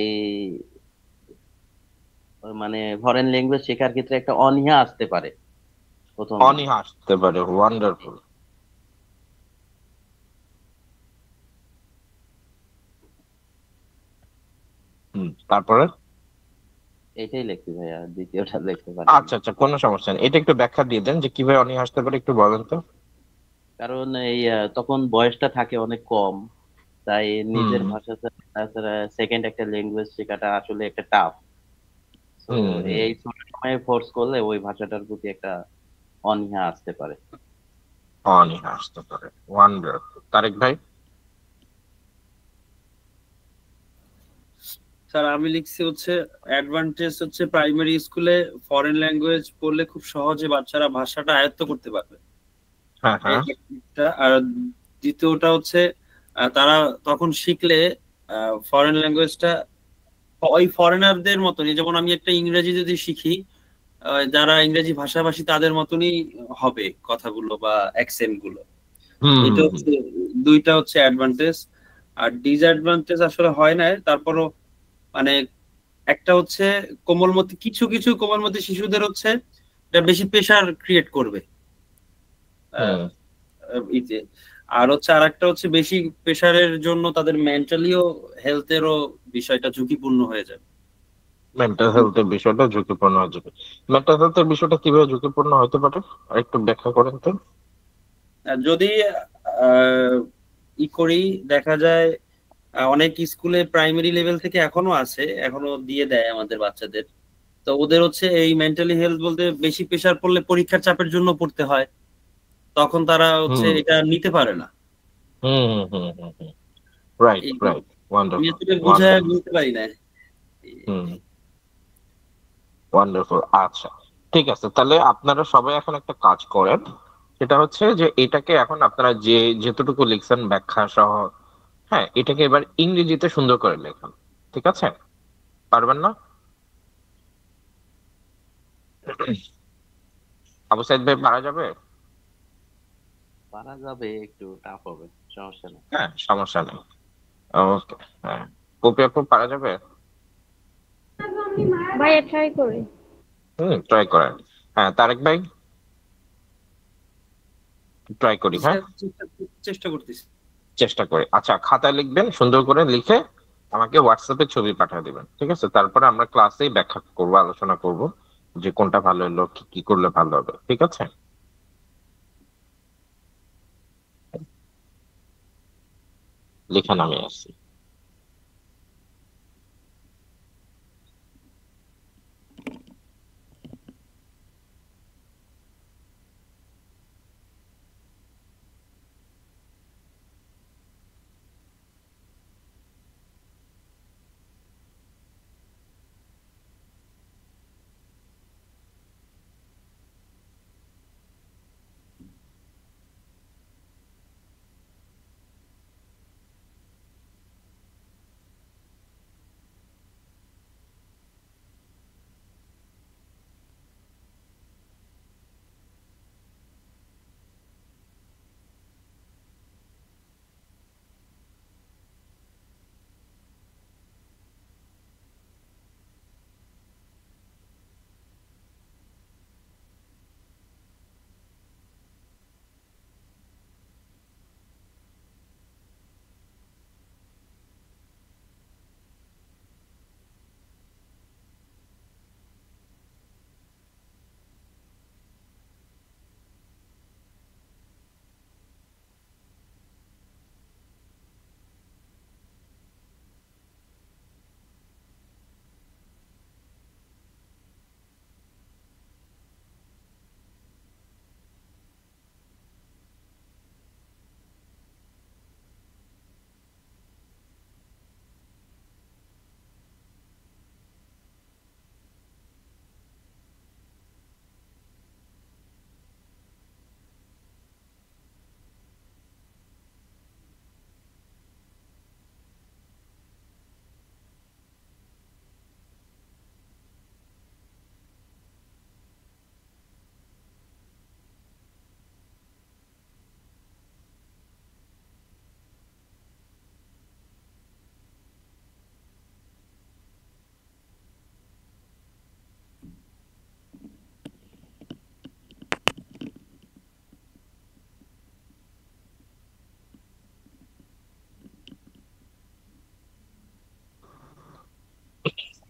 মানে ফরেন ল্যাঙ্গুয়েজ শেখার ক্ষেত্রে একটা অনীহা আসতে পারে প্রথমে। অনীহা আসতে পারে, ওয়ান্ডারফুল। তারপরে এটাই লিখছি ভাইয়া, দ্বিতীয়টা লিখতে পারি। আচ্ছা আচ্ছা, কোনো সমস্যা নেই। এটা একটু ব্যাখ্যা দিয়ে দেন যে কিভাবে অনীহা আসতে পারে, একটু বলেন তো। কারণ এই তখন বয়সটা থাকে অনেক কম, তাই নিজের হুম ভাষা তাছাড়া সেকেন্ড একটা ল্যাঙ্গুয়েজ শেখাটা আসলে একটা টাফ। তো হুম হুম এই ছোট সময়ে ফোর্স করলে ওই ভাষাটার প্রতি একটা অনীহা আসতে পারে। অনীহা আসতে পারে, ওয়ান্ডারফুল। তারেক ভাই? স্যার আমি লিখছি হচ্ছে অ্যাডভান্টেজ হচ্ছে প্রাইমারি স্কুলে ফরেন ল্যাঙ্গুয়েজ পড়লে খুব সহজে বাচ্চারা ভাষাটা আয়ত্ত করতে পারবে। হ্যাঁ হ্যাঁ। একটা। আর দ্বিতীয়টা হচ্ছে তারা তখন শিখলে ফরেন ল্যাঙ্গুয়েজটা ওই ফরেনারদের মতনই, যেমন আমি একটা ইংরেজি যদি শিখি, যারা ইংরেজি ভাষাভাষী তাদের মতনই হবে কথাগুলো বা অ্যাকসেন্ট গুলো। হুম এটা হুম হুম। হচ্ছে দুইটা হচ্ছে অ্যাডভান্টেজ। আর ডিসঅ্যাডভান্টেজ আসলে হয় না, তারপরও মানে একটা হচ্ছে কোমলমতি, কিছু কিছু কোমলমতি শিশুদের হচ্ছে এটা বেশি প্রেশার ক্রিয়েট করবে হুম। ইতে। আর হচ্ছে আর একটা হচ্ছে বেশি প্রেশারের জন্য তাদের মেন্টালিও হেলথেরও বিষয়টা ঝুঁকিপূর্ণ হয়ে যাবে। মেন্টাল হেলথের বিষয়টা ঝুঁকিপূর্ণ হয়ে যাবে। মেন্টাল হেলথের বিষয়টা কিভাবে ঝুঁকিপূর্ণ হতে পারে আর একটু ব্যাখ্যা করেন তো। যদি ই করি, দেখা যায় অনেক স্কুলে প্রাইমারি লেভেল থেকে এখনো আছে, এখনো দিয়ে দেয় আমাদের বাচ্চাদের। তো ওদের হচ্ছে এই মেন্টালি হেলথ বলতে বেশি প্রেসার পড়লে পরীক্ষার চাপের জন্য পড়তে হয়, তখন তারা হচ্ছে হুম এটা নিতে পারে না। হুম হুম হুম হুম হুম। রাইট এই রাইট, আমি ওয়ান্ডারফুল আসলে বুঝায় ওয়ান্ডারফুল। বলতে পারি না। হুম, ওয়ান্ডারফুল। আচ্ছা, ঠিক আছে, তাহলে আপনারা সবাই এখন একটা কাজ করেন, সেটা হচ্ছে যে এটাকে এখন আপনারা যে যেতটুকু লিখছেন ব্যাখ্যা সহ, হ্যাঁ, এটাকে এবার ইংরেজিতে সুন্দর করে লেখেন। ঠিক আছে? পারবেন না? আবু সাইদ ভাই, পারা যাবে? পারা যাবে, একটু টাফ হবে, সমস্যা নেই। হ্যাঁ, সমস্যা নেই। ওকে। হ্যাঁ, কপি আপু, পারা যাবে? ভাইয়া ট্রাই করি। ট্রাই করেন। হ্যাঁ, তারেক ভাই, ট্রাই করি। জি হ্যাঁ, স্যার, চেষ্টা করতেছি। চেষ্টা করি। আচ্ছা, খাতায় লিখবেন, সুন্দর করে লিখে আমাকে হোয়াটসঅ্যাপে ছবি পাঠিয়ে দিবেন। ঠিক আছে? তারপরে আমরা ক্লাসেই ব্যাখ্যা করব, আলোচনা করব যে কোনটা ভালো হলো, কি কি করলে ভালো হবে। ঠিক আছে? লিখেন, আমি আসছি।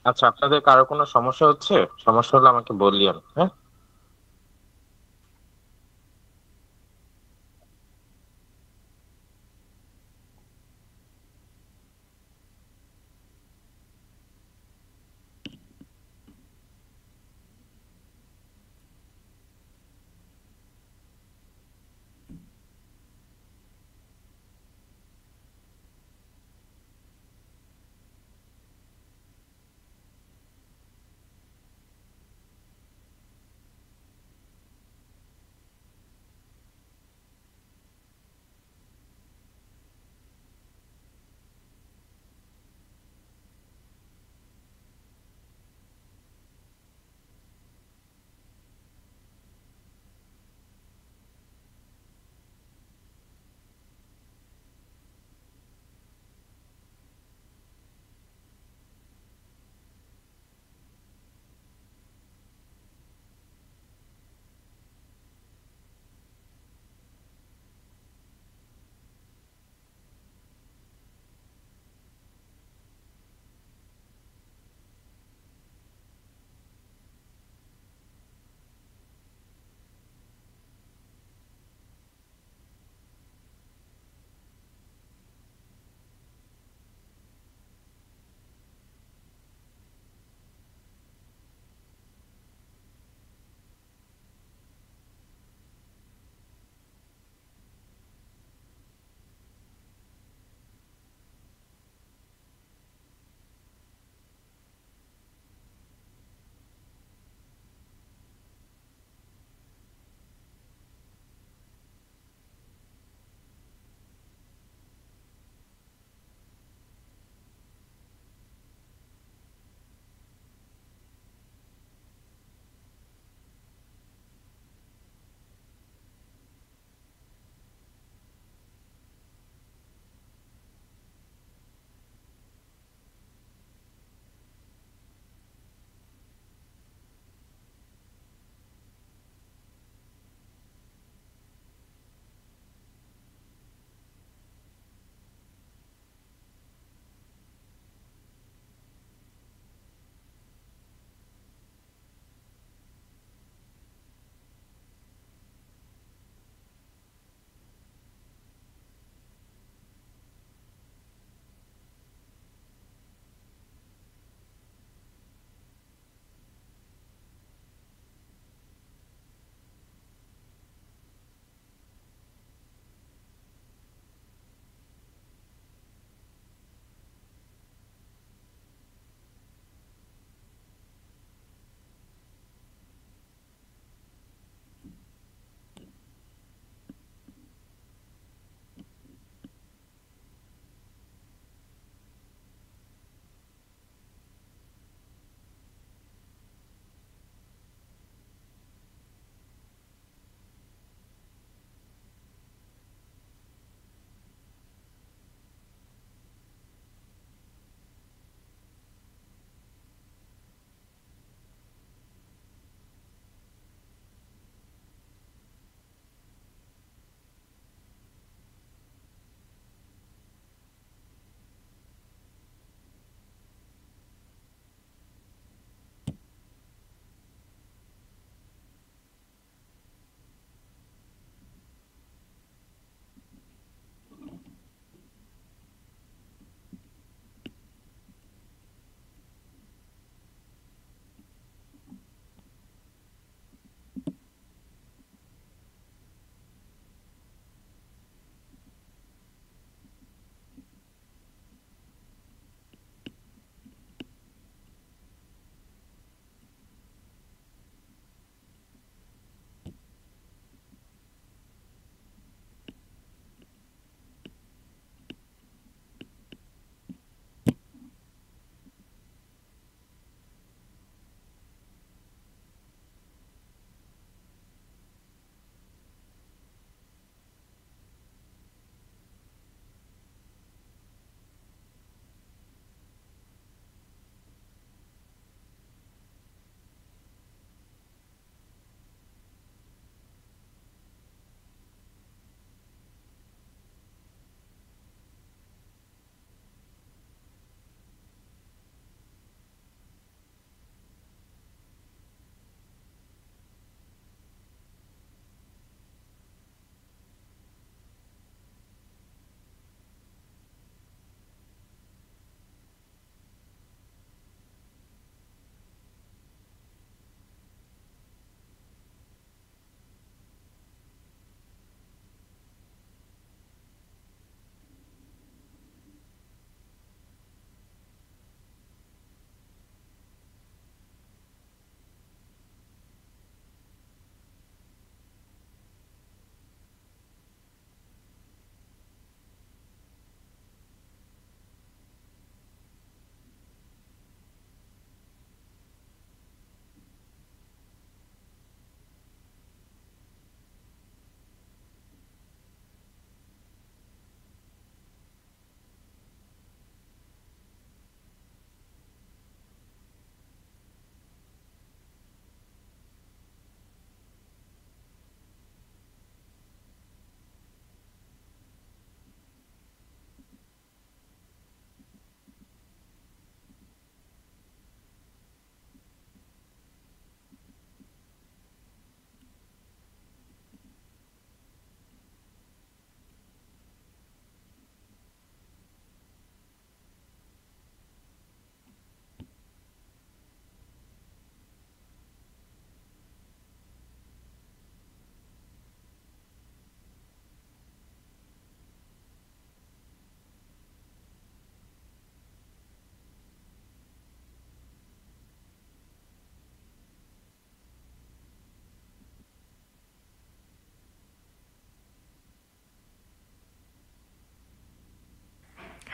আচ্ছা, আপনাদের কারো কোনো সমস্যা হচ্ছে? সমস্যা হলে আমাকে বললিয়েন। হ্যাঁ।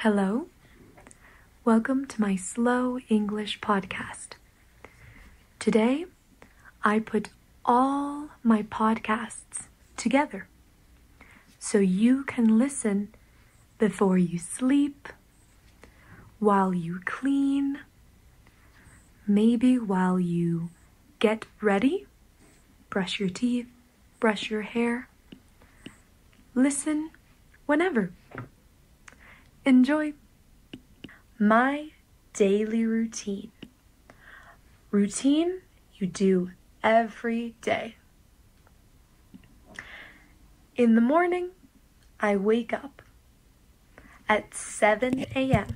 Hello. Welcome to my Slow English podcast. Today, I put all my podcasts together so you can listen before you sleep, while you clean, maybe while you get ready, brush your teeth, brush your hair. Listen whenever. Enjoy. My daily routine. Routine you do every day. In the morning, I wake up. At 7 a.m.,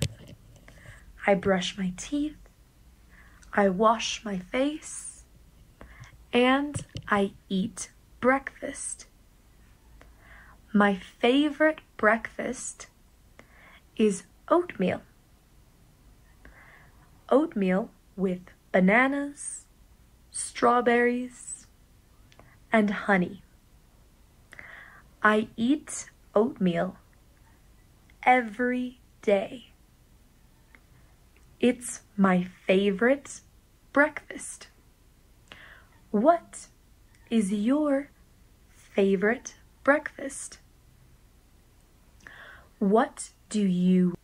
I brush my teeth, I wash my face, and I eat breakfast. My favorite breakfast is oatmeal. Oatmeal with bananas, strawberries, and honey. I eat oatmeal every day. It's my favorite breakfast. What is your favorite breakfast? What do you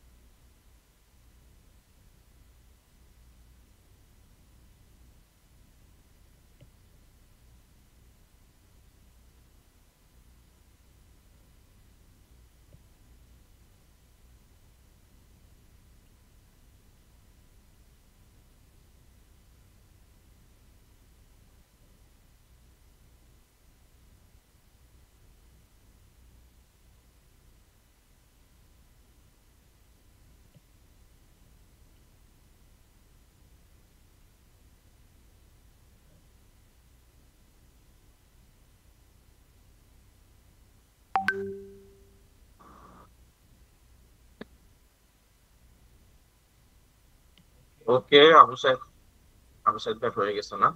ওকে, অবশ্যই অবশ্যই back হয়ে গেছে না?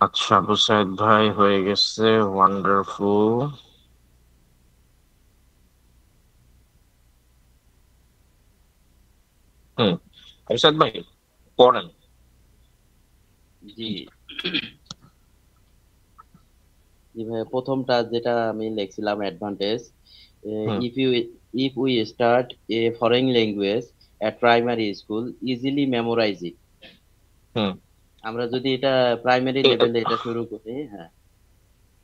আচ্ছা, বুসাইদ ভাই হয়ে গেছে। Wonderful. বুসাইদ ভাই পড়েন। জি জি ভাইয়া, প্রথমটা যেটা আমি লিখছিলাম advantage, hmm if we start a foreign language at primary school easily memorize it. হুম আমরা যদি এটা প্রাইমারি এটা লেভেলে এটা শুরু করি, হ্যাঁ।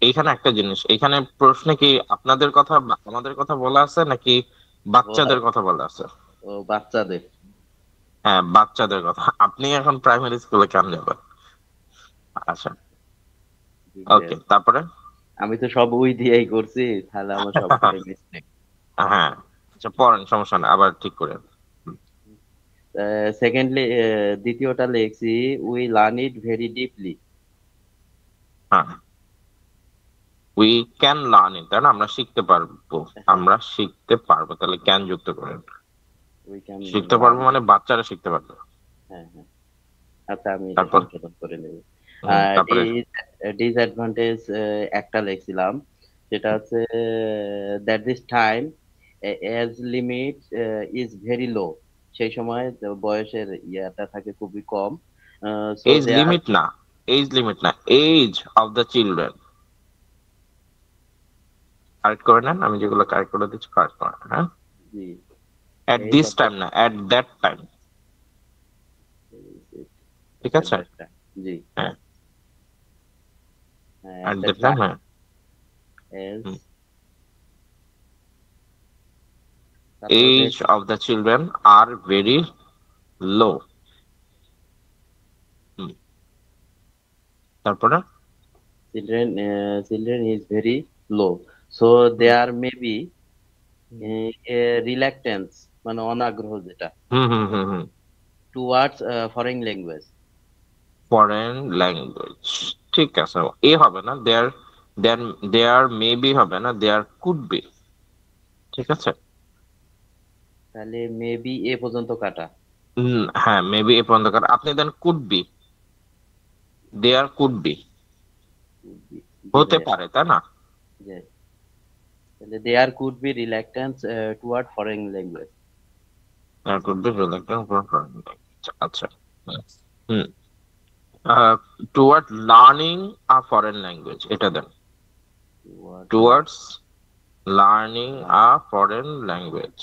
এইখানে একটা জিনিস, এইখানে প্রশ্নে কি আপনাদের কথা বা আমাদের কথা বলা আছে নাকি বাচ্চাদের কথা বলা আছে? ও বাচ্চাদের। হ্যাঁ, বাচ্চাদের কথা। আপনি এখন প্রাইমারি স্কুলে কেন যাবেন? আচ্ছা, জি ওকে, ভাইয়া। তারপরে? আমি তো সব ওই দিয়েই করছি, তাহলে আমার সবগুলোই মিস্টেক। হ্যাঁ, আচ্ছা পড়েন, সমস্যা নেই, আবার ঠিক করে। সেকেন্ডলি, দ্বিতীয়টা লিখছি, we learn it very deeply. হ্যাঁ, উই ক্যান লার্ন ইট, তাই না? আমরা শিখতে পারবো, আমরা শিখতে পারবো, তাহলে ক্যান যুক্ত করেন। উই ক্যান শিখতে লার্ন। পারবো মানে বাচ্চারা শিখতে পারবে। হ্যাঁ হ্যাঁ, আচ্ছা আমি এটা তারপর সংশোধন করে নেব। তারপরে ডিসঅ্যাডভান্টেজ একটা লিখছিলাম, সেটা হচ্ছে that this time age limit is very low. সেই সময় বয়সের ইয়াটা থাকে খুবই কম। So age they are. Limit না, এজ লিমিট না, age of the children. Correct করে নেন, আমি যেগুলো কারেক্ট করে দিচ্ছি কারেক্ট করে নেন। হ্যাঁ, জি, এট এজ দিস অফ টাইম না, এট দ্যাট টাইম। ঠিক আছে? দ্য। জি হ্যাঁ, at at the that time. time হ্যাঁ, as। হুম। তারপরে এজ অফ দ্য চিলড্রেন আর ভেরি লো। তারপরে children is very low, so there may be a reluctance, মানে অনাগ্রহ যেটা, হুম হুম হুম হুম towards foreign language। Foreign language, ঠিক আছে। এ হবে না, দেয়ার দেয়ার দেয়ার মেবি হবে না, দেয়ার কুড বি। ঠিক আছে? তাহলে মেবি এ পর্যন্ত কাটা। হ্যাঁ, মেবি এ পর্যন্ত আপনি then could be, there could be, জি হতে ভাইয়া, পারে, তাই না? জি। তাহলে there could be reluctance toward foreign language. There could be reluctant, আচ্ছা। Hmm, toward learning a foreign language, এটা দেন। Toward towards learning a foreign language.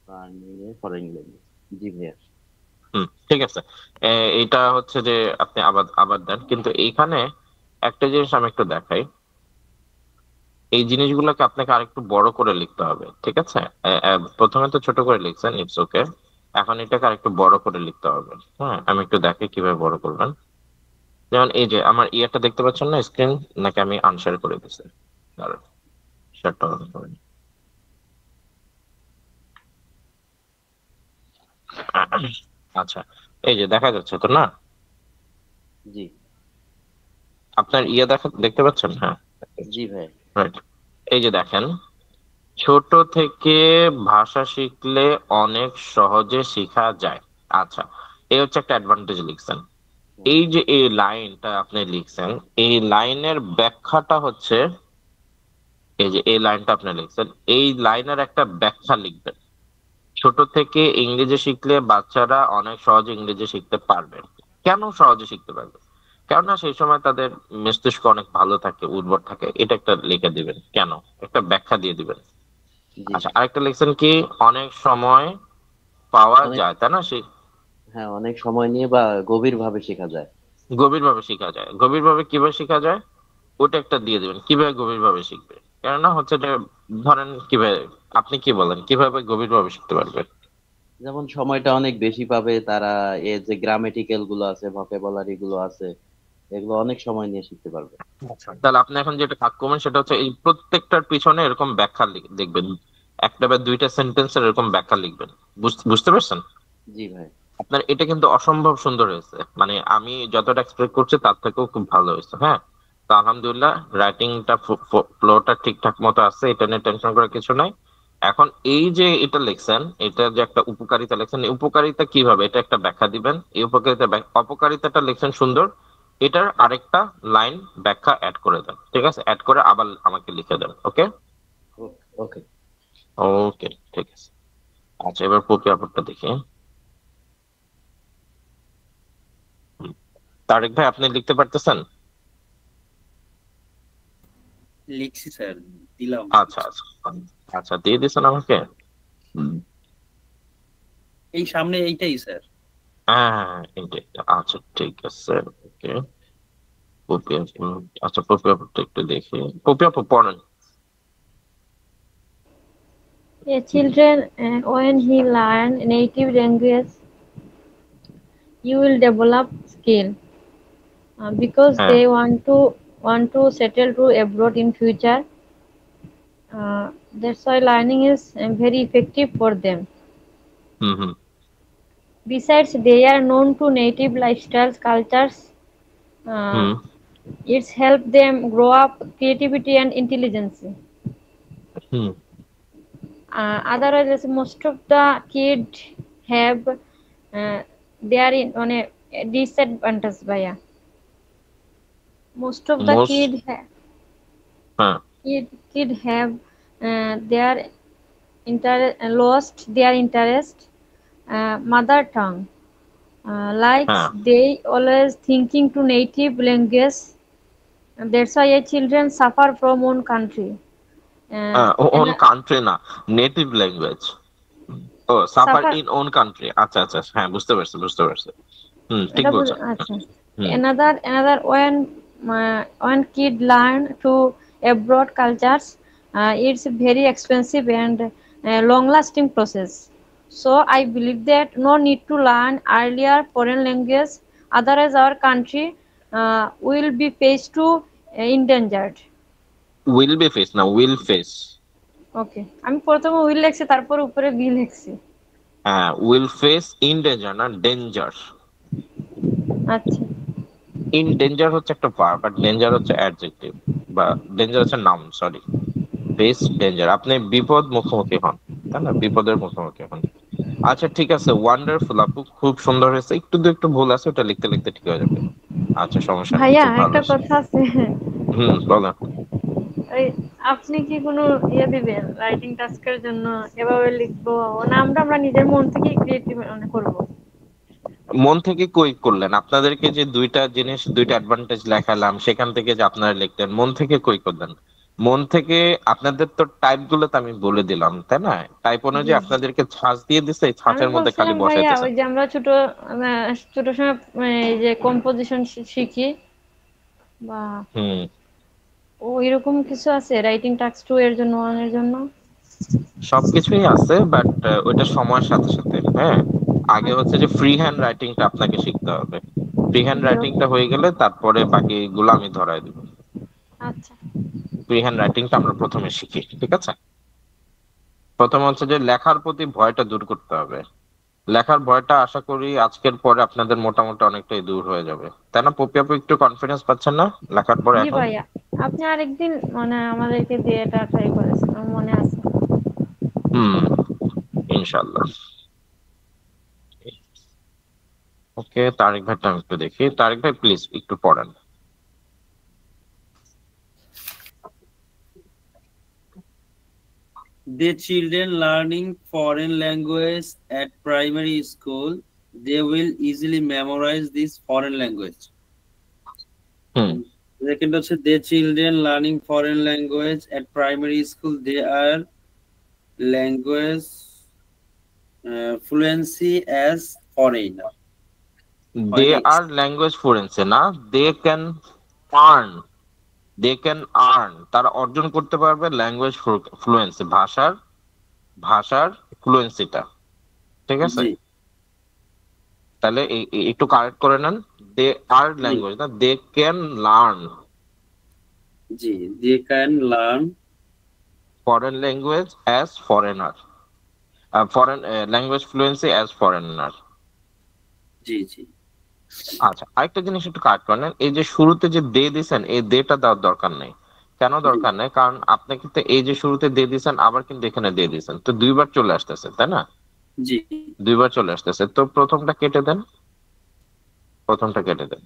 Learning a foreign language. জি ভাইয়া। ঠিক আছে। এটা হচ্ছে যে আপনি আবার আবার দেন, কিন্তু এইখানে একটা জিনিস আমি একটু দেখাই। এই জিনিসগুলোকে আপনাকে আরেকটু বড় করে লিখতে হবে, ঠিক আছে? প্রথমে তো ছোট করে লিখছেন, ইটস ওকে। এখন এটাকে আরেকটু বড় করে লিখতে হবে। হ্যাঁ, আমি একটু দেখি কিভাবে বড় করবেন। যেমন এই যে আমার ইয়েটা দেখতে পাচ্ছেন না স্ক্রিন, নাকি আমি আনশেয়ার করে দিচ্ছি? দাঁড়ান, শেয়ারটা অন করে নিই। আচ্ছা, এই যে দেখা যাচ্ছে তো না? জি আপনার ইয়ে দেখতে পাচ্ছেন? হ্যাঁ, জি ভাই। রাইট। এই যে দেখেন, ছোট থেকে ভাষা শিখলে অনেক সহজে শেখা যায়। আচ্ছা, এই হচ্ছে একটা অ্যাডভান্টেজ লিখছেন। এই যে এই লাইনটা আপনি লিখছেন, এই লাইনের ব্যাখ্যাটা হচ্ছে, এই যে এই লাইনটা আপনি লিখছেন, এই লাইনের একটা ব্যাখ্যা লিখবেন। ছোট থেকে ইংরেজি শিখলে বাচ্চারা অনেক সহজে ইংরেজি শিখতে পারবে। কেন সহজে শিখতে পারবে? কেননা সেই সময় তাদের মস্তিষ্ক অনেক ভালো থাকে, উর্বর থাকে। এটা একটা লিখে দিবেন, কেন, একটা ব্যাখ্যা দিয়ে দিবেন। জি আচ্ছা, আরেকটা লিখছেন কি, অনেক সময় পাওয়া অনেক, যায়, তাই না? সেই হ্যাঁ অনেক সময় নিয়ে বা গভীর ভাবে শেখা যায়। গভীরভাবে শেখা যায়। গভীরভাবে কিভাবে শেখা যায়, ওটা একটা দিয়ে দিবেন, কিভাবে গভীরভাবে শিখবে। কেননা হচ্ছে যে, ধরেন কিভাবে, আপনি কি বলেন, কিভাবে গভীরভাবে শিখতে পারবে? যেমন সময়টা অনেক বেশি পাবে তারা, এ যে গ্রামেটিক্যাল গুলো আছে, ভোকাবুলারি গুলো আছে, এগুলো অনেক সময় নিয়ে শিখতে পারবে। আচ্ছা, তাহলে আপনি এখন যেটা কাজ করবেন সেটা হচ্ছে এই প্রত্যেকটার পিছনে এরকম ব্যাখ্যা দেখবেন, একটা বা দুইটা সেন্টেন্সের এরকম ব্যাখ্যা লিখবেন। বুঝতে পারছেন? জি ভাই। আপনার এটা কিন্তু অসম্ভব সুন্দর হয়েছে, মানে আমি যতটা এক্সপেক্ট করছি তার থেকেও খুব ভালো হয়েছে। হ্যাঁ, তো আলহামদুলিল্লাহ, রাইটিংটা ফ্লোটা ঠিকঠাক মতো আছে, এটা নিয়ে টেনশন করার কিছু নাই। এখন এই যে এটা লিখছেন, এটা যে একটা উপকারিতা লিখছেন, এই উপকারিতা কিভাবে, এটা একটা ব্যাখ্যা দিবেন। এই উপকারিতা অপকারিতাটা লিখছেন সুন্দর, এটার আরেকটা লাইন ব্যাখ্যা অ্যাড করে দেন, ঠিক আছে? অ্যাড করে আবার আমাকে লিখে দেন, ওকে? ওকে। ওকে, ঠিক আছে। আচ্ছা, এবার প্রক্রিয়াপদটা দেখি। তারেক ভাই, আপনি লিখতে পারতেছেন? লিখছি স্যার, দিলাম। আচ্ছা আচ্ছা, আচ্ছা দিয়ে দিচ্ছেন আমাকে। হুম, এই সামনে এইটাই স্যার। হ্যাঁ হ্যাঁ হ্যাঁ, এইটাই। আচ্ছা ঠিক আছে, ওকে। পপিয়া, আচ্ছা পপিয়াটা একটু দেখি। পপিয়া পড়েন। A children, when he learn native language, you will develop skill because হ্যাঁ, they want to settle to abroad in future. That's why learning is very effective for them. Hmm hmm Besides, they are known to native lifestyles, cultures. Uh, hmm it's helped them grow up creativity and intelligence. Hmm Otherwise, most of the kids have they are in on a disadvantage. Baya. Most of the most, হ্যাঁ kid have their lost their interest mother tongue. Like হ্যাঁ they always thinking to native language. That's why children suffer from own country. Own And country না, native language. ও, suffer suffer in own country, আচ্ছা আচ্ছা, হ্যাঁ বুঝতে পারছি বুঝতে পারছি। ঠিক এটা বলছেন। আচ্ছা হুম another when kid learn to abroad cultures, it's very expensive and long lasting process, so I believe that no need to learn earlier foreign language, otherwise our country will be faced to endangered. Will be face না, will face. ওকে, আমি প্রথমে will লিখছি, তারপর উপরে B লিখছি। হ্যাঁ, will face in danger না danger. আচ্ছা ইন ডেঞ্জার হচ্ছে একটা ভার্ব, আর ডেঞ্জার হচ্ছে অ্যাডজেক্টিভ, বা ডেঞ্জার হচ্ছে নাউন, সরি। ফেস ডেঞ্জার, আপনি বিপদ মুখোমুখি হন। তাই না, বিপদের মুখোমুখি এখন। আচ্ছা ঠিক আছে, ওয়ান্ডারফুল আপু, খুব সুন্দর হয়েছে, একটু ভুল আছে, ওটা লিখতে লিখতে ঠিক হয়ে যাবে। আচ্ছা সমস্যা নেই, ভাইয়া খুব ভালো একটা হয়েছে। কথা আছে, বলেন। ওই আপনি কি কোনো দিবেন রাইটিং টাস্কের জন্য, এভাবে লিখবো না আমরা নিজের মন থেকে ক্রিয়েটিভ মানে করবো? মন থেকে কই করলেন? আপনাদেরকে যে দুইটা জিনিস, দুইটা অ্যাডভান্টেজ লেখালাম, সেখান থেকে যে আপনারা লিখলেন, মন থেকে কই করলেন? মন থেকে আপনাদের তো টাইপ গুলো তো আমি বলে দিলাম, তাই না? টাইপ জি অনুযায়ী জি। আপনাদেরকে ছাঁচ দিয়ে দিছে, এই আমি ছাঁচের মধ্যে খালি বলছিলাম ভাইয়া, বসাইতেছেন। ওই যে আমরা ছোট সময় এই যে কম্পোজিশন শিখি বা হুম। এরকম কিছু আছে রাইটিং টাস্ক 2 এর জন্য, 1 এর জন্য? সবকিছুই আছে, বাট ওইটা সময়ের সাথে সাথে, হ্যাঁ। আগে হচ্ছে যে ফ্রি হ্যান্ড রাইটিংটা আপনাকে শিখতে হবে। ফ্রি হ্যান্ড ওকে ওকে। রাইটিংটা হয়ে গেলে তারপরে বাকিগুলো আমি ধরায় দিব। আচ্ছা। ফ্রি হ্যান্ড রাইটিংটা আমরা প্রথমে শিখি, ঠিক আছে? প্রথম হচ্ছে যে লেখার প্রতি ভয়টা দূর করতে হবে। লেখার ভয়টা আশা করি আজকের পরে আপনাদের মোটামুটি অনেকটাই দূর হয়ে যাবে, তাই না? পপি আপু একটু কনফিডেন্স পাচ্ছেন না লেখার পরে জি এখন? ভাইয়া, আপনি আরেকদিন মানে আমাদেরকে দিয়ে এটা ট্রাই করেছেন, আমার মনে আছে। হুম, ইনশাল্লাহ। ওকে, তারেক ভাইটা আমি একটু দেখি। তারেক ভাই প্লিজ একটু পড়েন। The children learning foreign language at primary school, they will easily memorize this foreign language. Hmm. Second হচ্ছে the children learning foreign language at primary school, they are language fluency as foreigner. দে হয় নাই? আর language fluency না, they can earn, they can earn, তারা অর্জন করতে পারবে language fluency, ভাষার ভাষার ফ্লুয়েন্সিটা, ঠিক আছে? জি তাহলে একটু কারেক্ট করে নেন, দে আর জি ল্যাঙ্গুয়েজ না, দে ক্যান লার্ন জি, they can learn. Foreign language as foreigner, foreign language fluency as foreigner. জি জি আচ্ছা, আরেকটা জিনিস একটু কারেক্ট করে নেন, এই যে শুরুতে যে দে দিছেন, এই দেটা দেওয়ার দরকার নেই। কেন জি দরকার নেই? কারণ আপনি কিন্তু এই যে শুরুতে দে দিছেন, আবার কিন্তু এখানে দে দিছেন, তো দুইবার চলে আসতেছে, তাই না? জি দুইবার চলে আসতেছে, তো প্রথমটা কেটে দেন, প্রথমটা কেটে দেন,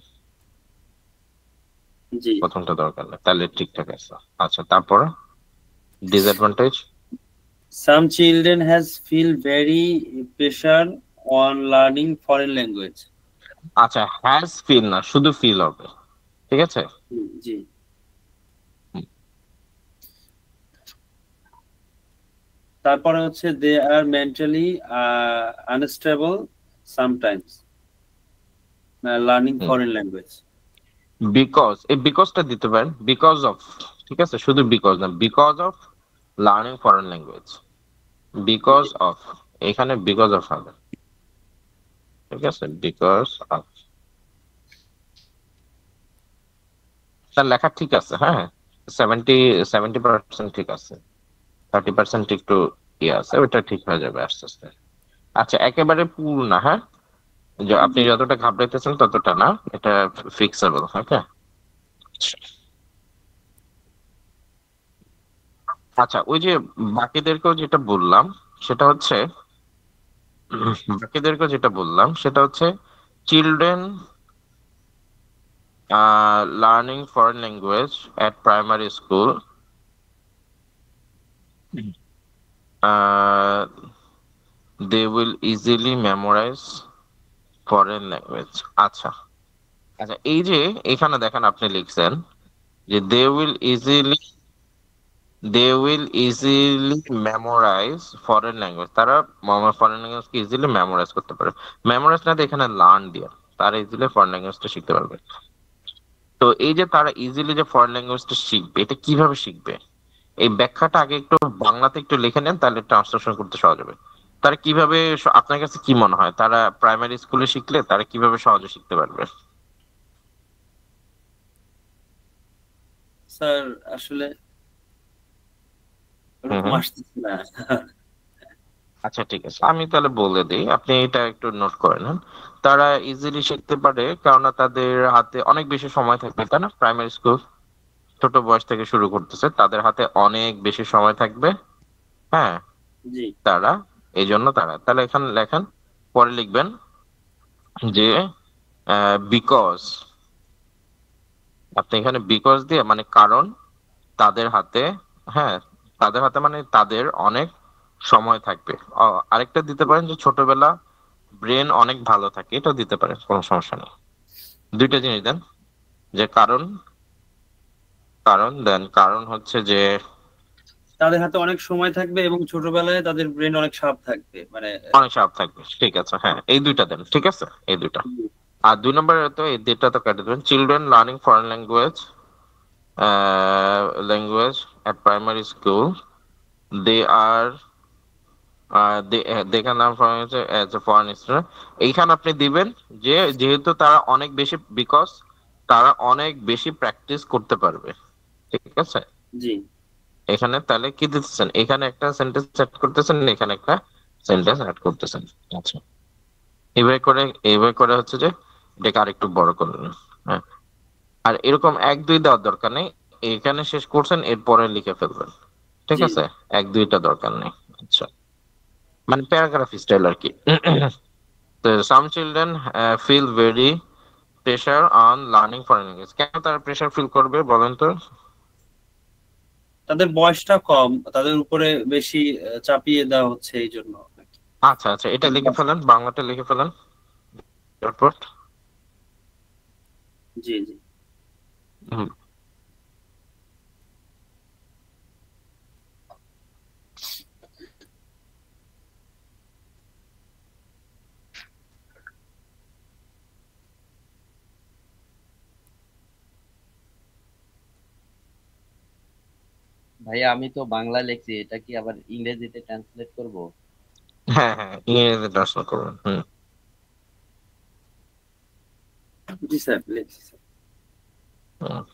জি। প্রথমটা দরকার নেই, তাহলে ঠিকঠাক আছে। আচ্ছা, তারপরে disadvantage. Some children has feel very pressure on learning foreign language. আচ্ছা, হ্যাজ ফিল না, শুধু ফিল হবে, ঠিক আছে? জি। তারপরে হচ্ছে they are mentally unstable sometimes learning foreign language. Because, এই বিকজটা দিতে পারেন, বিকজ অফ, ঠিক আছে? শুধু বিকজ না, because of learning foreign language, because of, এখানে বিকজ অফ হবে, ঠিক আছে? বিকজ অফ, তার লেখা ঠিক আছে, হ্যাঁ। 70% ঠিক আছে, 30% একটু ইয়ে আছে, ওইটা ঠিক হয়ে যাবে আস্তে আস্তে। আচ্ছা, একেবারে পুরো না, হ্যাঁ। আপনি জি যতটা ঘাবড়াইতেছেন ততটা না, এটা ফিক্সেবল, ওকে? আচ্ছা, ওই যে বাকিদেরকেও যেটা বললাম সেটা হচ্ছে, children learning foreign language at primary school, they will easily memorise foreign language. আচ্ছা আচ্ছা, এই যে এখানে দেখেন আপনি লিখছেন যে they will easily memorise foreign language, তারা ফরেন ল্যাঙ্গুয়েজকে ইজিলি মেমোরাইজ করতে পারে। মেমোরাইজ না দিয়ে এখানে লার্ন দিয়ে তারা ইজিলি ফরেন ল্যাঙ্গুয়েজটা শিখতে পারবে। তো এই যে তারা ইজিলি যে ফরেন ল্যাঙ্গুয়েজটা শিখবে, এটা কিভাবে শিখবে? এই ব্যাখ্যাটা আগে একটু বাংলাতে একটু লিখে নেন, তাহলে ট্রান্সলেশন করতে সহজ হবে। তারা কিভাবে, আপনার কাছে কি মনে হয়, তারা প্রাইমারি স্কুলে শিখলে তারা কিভাবে সহজে শিখতে পারবে? স্যার আসলে হুম ওরকম হুম। আসতেছে না। আচ্ছা ঠিক আছে, আমি তাহলে বলে দিই, আপনি এটা একটু নোট করে নেন। তারা ইজিলি শিখতে পারে কেননা তাদের হাতে অনেক বেশি সময় থাকবে, তাই না? প্রাইমারি স্কুল ছোট বয়স থেকে শুরু করতেছে, তাদের হাতে অনেক বেশি সময় থাকবে, হ্যাঁ। জি তারা, এই জন্য তারা, তাহলে এখানে লেখেন, পরে লিখবেন যে বিকজ, আপনি এখানে বিকজ দিয়ে মানে কারণ তাদের হাতে, হ্যাঁ তাদের হাতে মানে তাদের অনেক সময় থাকবে। আরেকটা দিতে পারেন যে ছোটবেলা ব্রেন অনেক ভালো থাকে, এটা দিতে পারেন, কোনো সমস্যা নেই। দুইটা জিনিস দেন, যে কারণ, কারণ দেন, কারণ হচ্ছে যে তাদের হাতে অনেক সময় থাকবে এবং ছোটবেলায় তাদের ব্রেন অনেক শার্প থাকবে, মানে অনেক সাপ থাকবে, ঠিক আছে, হ্যাঁ এই দুইটা দেন, ঠিক আছে এই দুইটা। আর 2 নম্বরে তো এই দুইটা তো কেটে দেবেন, children learning foreign language, language at primary school, they are they can learn from it as a foreign student। এইখানে আপনি দিবেন যে যেহেতু তারা অনেক বেশি, বিকজ তারা অনেক বেশি প্র্যাকটিস করতে পারবে, ঠিক আছে। জি এখানে তাহলে কি দিতেছেন, এখানে একটা সেন্টেন্স অ্যাড করতেছেন, এখানে একটা সেন্টেন্স অ্যাড করতেছেন। আচ্ছা, এইভাবে করে হচ্ছে যে এটাকে আরেকটু বড় করলেন। হ্যাঁ, আর এরকম 1 2 দেওয়ার দরকার নেই, এখানে শেষ করছেন এরপরে লিখে ফেলবেন, ঠিক জি আছে, 1 2টা দরকার নেই। আচ্ছা, মানে প্যারাগ্রাফ স্টাইল আর কি। তো some children feel very pressure on learning foreign language, কেন তারা প্রেশার ফিল করবে বলেন তো? তাদের বয়সটা কম, তাদের উপরে বেশি চাপিয়ে দেওয়া হচ্ছে এই জন্য। আচ্ছা আচ্ছা, এটা লিখে ফেলেন, বাংলাটা লিখে ফেলেন তারপর। জি জি হুম, ভাইয়া আমি তো বাংলা লিখছি, এটা কি আবার ইংরেজিতে ট্রান্সলেট করব? হ্যাঁ হ্যাঁ, ইংরেজিতে ট্রান্সলেট করবেন। হুম, জি স্যার লিখছি স্যার। হুম।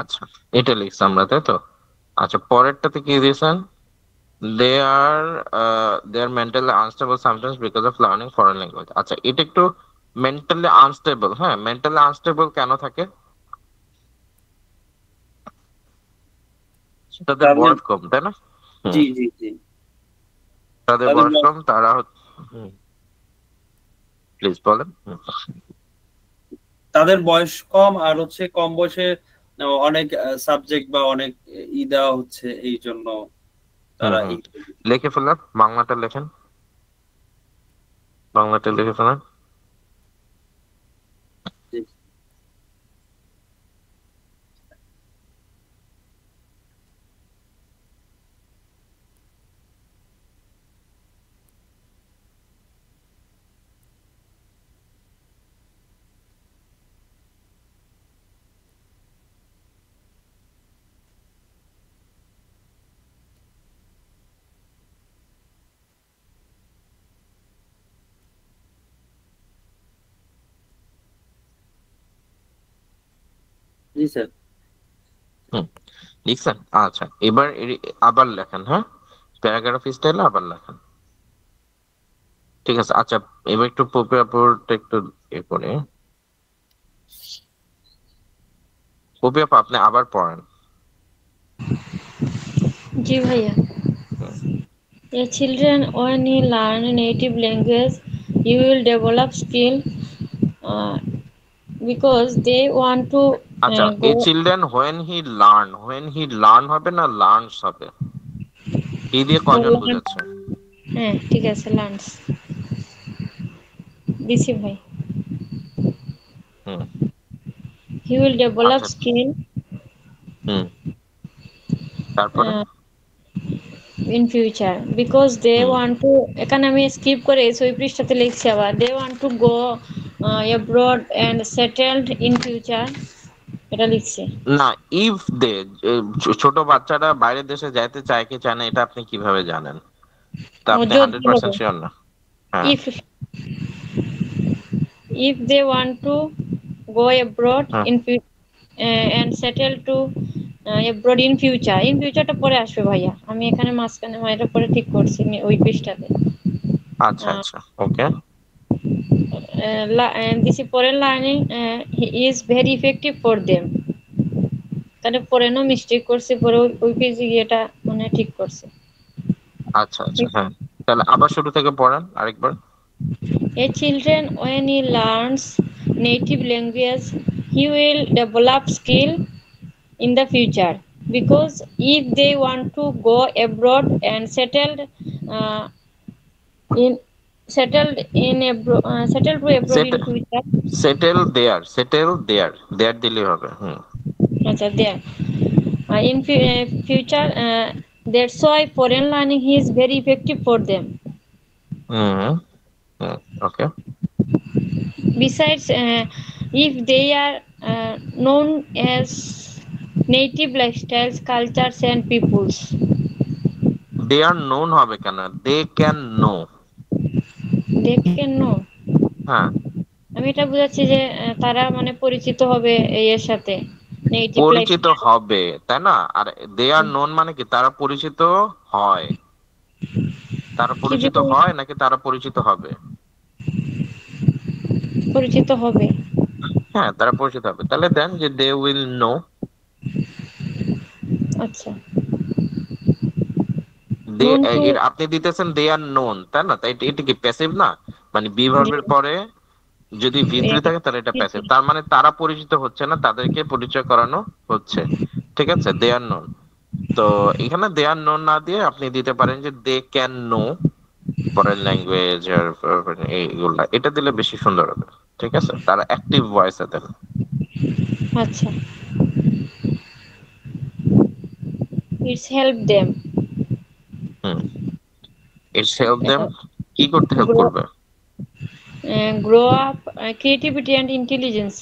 আচ্ছা, এটা লিখছি আমরা, তাই তো। আচ্ছা, পরেরটাতে কি দিয়েছেন, they are they are mentally unstable sometimes because of learning foreign language. আচ্ছা, এটা একটু মেন্টালি আনস্টেবল, হ্যাঁ মেন্টালি আনস্টেবল কেন থাকে? তাদের তাদের বয়স কম, তাই না? হুম, জি জি জি তাদের তাদের বয়স কম, তারা প্লিজ বলেন। তাদের বয়স কম, আর হচ্ছে কম বয়সে অনেক সাবজেক্ট বা অনেক দেওয়া হচ্ছে, এই জন্য হুম তারা হুম, লিখে ফেলেন, বাংলাটা লেখেন, বাংলাটা লিখে ফেলেন। জি স্যার। হুম, লিখছেন? আচ্ছা, এবার আবার লেখেন, হ্যাঁ প্যারাগ্রাফ স্টাইলে আবার লেখেন, ঠিক আছে। আচ্ছা, এবার একটু পপিয়াপুরটা একটু করে, পপিয়াপু আপনি আবার পড়েন। জি ভাইয়া। A children when he learn a native language, you will develop skill uh, because they want to আচ্ছা, go. এই চিলড্রেন হোয়েন হি লার্ন হবে না লার্নস হবে? কি দিয়ে কয়জন বুঝাচ্ছে? হ্যাঁ ঠিক আছে, লার্নস দিছি ভাই। হুম, He will develop আচ্ছা, skill হুম, তারপরে uh, in future because they hmm, want to, এখানে আমি স্কিপ করে ওই পৃষ্ঠাতে লিখছি আবার, they want to go abroad and settled in future, এটা লিখছি। না, ইফ দে, ছোট বাচ্চারা বাইরের দেশে যাইতে চায় কি চায় না এটা আপনি কিভাবে জানেন? তা ও আপনি যদি 100% শিওর না। হ্যাঁ if they want to go abroad হ্যাঁ, in and settle to abroad in future, in future টা পরে আসবে ভাইয়া, আমি এখানে মাঝখানে এটা পরে ঠিক করছি ওই পৃষ্ঠাতে। আচ্ছা আচ্ছা, ওকে। this foreign learning is very effective for them. তাহলে ফরেনও মিস্টেক করছে, পরে ওই পেজে গিয়ে এটা মানে ঠিক করছে। আচ্ছা আচ্ছা, হ্যাঁ তাহলে আবার শুরু থেকে পড়েন আরেকবার। A children when he learns native language he will develop skill in the future, because if they want to go abroad and uh, in settled to abroad in future, settle there দিলেই হবে। acha there in future, that's why foreign learning is very effective for them. Okay. Besides, if they are known as native lifestyles, cultures and peoples, they are known হবে কেন, they can know. they can know, হ্যাঁ আমি এটা বুঝাচ্ছি যে তারা মানে পরিচিত হবে এর সাথে, নেটিভ পরিচিত হবে, তাই না? আর দে আর নোন মানে কি, তারা পরিচিত হয়। তারা পরিচিত হয় নাকি তারা পরিচিত হবে? পরিচিত হবে। হ্যাঁ তারা পরিচিত হবে, তাহলে দেন যে দে উইল নো। আচ্ছা, আপনি দিতেছেন দে আর নোন, তাই না? তাই এটা কি প্যাসিভ না? মানে বি ভার্বের পরে যদি ভি3 থাকে তাহলে এটা প্যাসিভ, তার মানে তারা পরিচিত হচ্ছে না, তাদেরকে পরিচয় করানো হচ্ছে। ঠিক আছে, দে আর নোন। তো এখানে দে আর নোন না দিয়ে আপনি দিতে পারেন যে they can know foreign language আর এইগুলা, এটা দিলে বেশি সুন্দর হবে। ঠিক আছে, তারা অ্যাক্টিভ ভয়েসে দেন। আচ্ছা, it's help them. It's help them কি করতে হেল্প করবে? Grow up creativity and intelligence.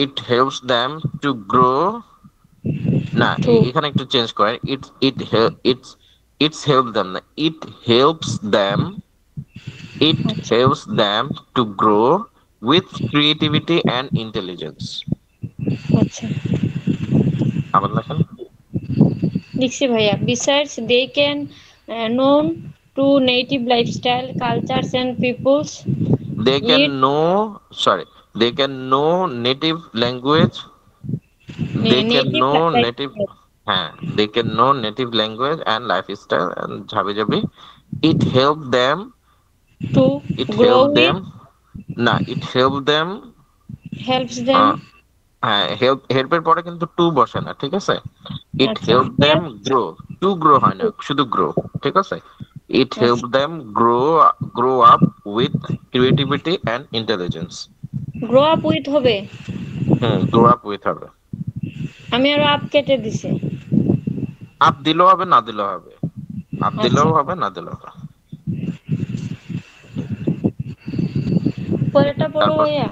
It helps them to grow, না এখানে একটু চেঞ্জ করেন, ইটস হেল্প দেম না, it helps them to grow with creativity and intelligence. আচ্ছা, আবার লেখেন। লিখছি ভাইয়া। Besides they can known to native lifestyle, cultures and peoples, They can know native language. They can know native, হ্যাঁ they can know native language and lifestyle and ঝাবি ঝাবি। It help them to grow with, না it help them, helps them, হ্যাঁ হেল্পের পরে কিন্তু two বসে না, ঠিক আছে? It আচ্ছা, help them grow, to grow হয় না, শুধু গ্রো। ঠিক আছে, it help them grow up with creativity and intelligence. grow up with হবে, grow up with হবে। আমি আরো আপ কেটে দিছি। আপ দিলেও হবে না দিলেও হবে, আপ দিলেও হবে না দিলেও হবে। পরেরটা পড়ো ভাইয়া।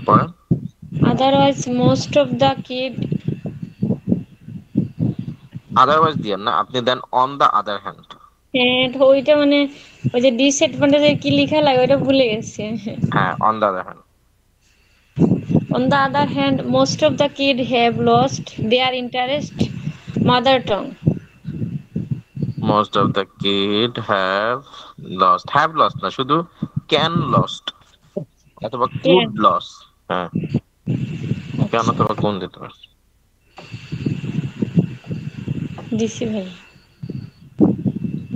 পড়েন। otherwise most of the kid, otherwise দিয়েন না, আপনি দেন on the other hand। হ্যাঁ ওইটা মানে ওই যে ডিসঅ্যাডভান্টেজে কি লেখা লাগে ওইটা ভুলে গেছি। হ্যাঁ on the other hand। on the other hand most of the kid have lost their interest mother tongue. most of the kid have lost না, শুধু can lost অথবা could lost। হ্যাঁ কেন অথবা কোন দিতে পারছ দিছি ভাই।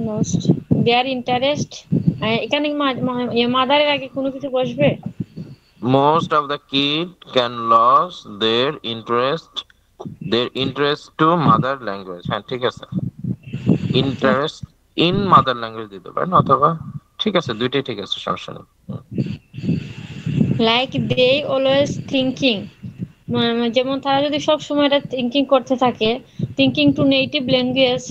lost their interest, এখানে মাদারের আগে কোনো কিছু বসবে? most of the kid can lose their interest to mother language। হ্যাঁ ঠিক আছে, interest in mother language দিতে পারেন, অথবা ঠিক আছে দুইটাই ঠিক আছে, সমস্যা নেই। like they always thinking, যেমন তারা যদি সব সময় এটা থিংকিং করতে থাকে, thinking to native language,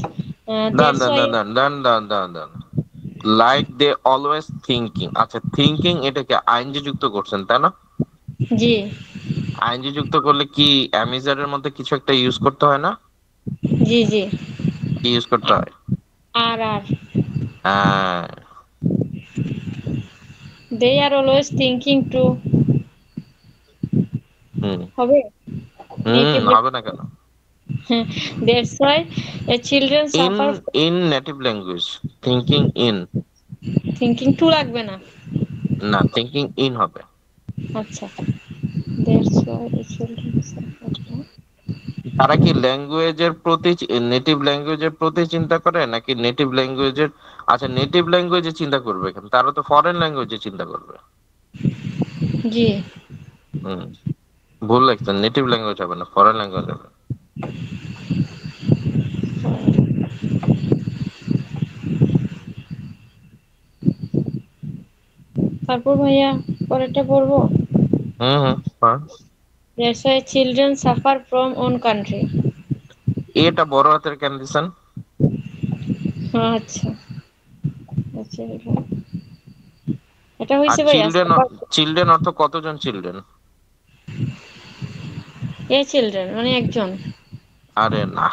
like they always thinking. আচ্ছা থিংকিং এটাকে আইনজি যুক্ত করছেন তাই না? জি, আইনজি যুক্ত করলে কি অ্যামিজারের মধ্যে কিছু একটা ইউজ করতে হয় না? জি জি, কি ইউজ করতে হয়? আর they are always thinking to হবে হবে না কেন? that's why children suffer in native language thinking to লাগবে না, না, থিঙ্কিং ইন হবে। আচ্ছা, that's why the children suffer from. তারা কি ল্যাঙ্গুয়েজের প্রতি, নেটিভ ল্যাঙ্গুয়েজের প্রতি চিন্তা করে নাকি নেটিভ ল্যাঙ্গুয়েজের, আচ্ছা নেটিভ ল্যাঙ্গুয়েজে চিন্তা করবে কেন, তারা তো ফরেন ল্যাঙ্গুয়েজে চিন্তা করবে। জি। হুম, ভুল লাগছে, নেটিভ ল্যাঙ্গুয়েজ হবে না, ফরেন ল্যাঙ্গুয়েজ হবে। তারপর ভাইয়া পরেরটা পড়বো। হুম, fine. That's why children suffer from own country. এটা বড় হাতের কেন দিছেন? আচ্ছা আচ্ছা, এটা আর হয়েছে ভাইয়া চিলড্রেন, সাফার। চিলড্রেন অর্থ কতজন চিলড্রেন? এ চিলড্রেন মানে একজন। আরে না,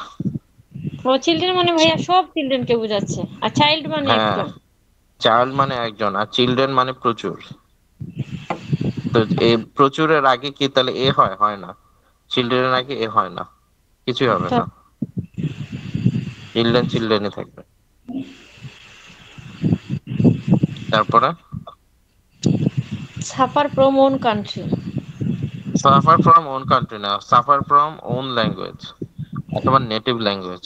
ও চিলড্রেন মানে ভাইয়া সব চিলড্রেনকে বোঝাচ্ছে, আর চাইল্ড মানে হ্যাঁ, একজন। চাইল্ড মানে একজন আর চিলড্রেন মানে প্রচুর। তো এই প্রচুরের আগে কি তাহলে এ হয়? হয় না। চিলড্রেনের আগে এ হয় না, কিছুই হবে না, চিলড্রেন চিলড্রেনই থাকবে। তারপরে suffer from own country. Suffer from own country না, সাফার ফ্রম ওন ল্যাঙ্গুয়েজ অথবা নেটিভ ল্যাঙ্গুয়েজ।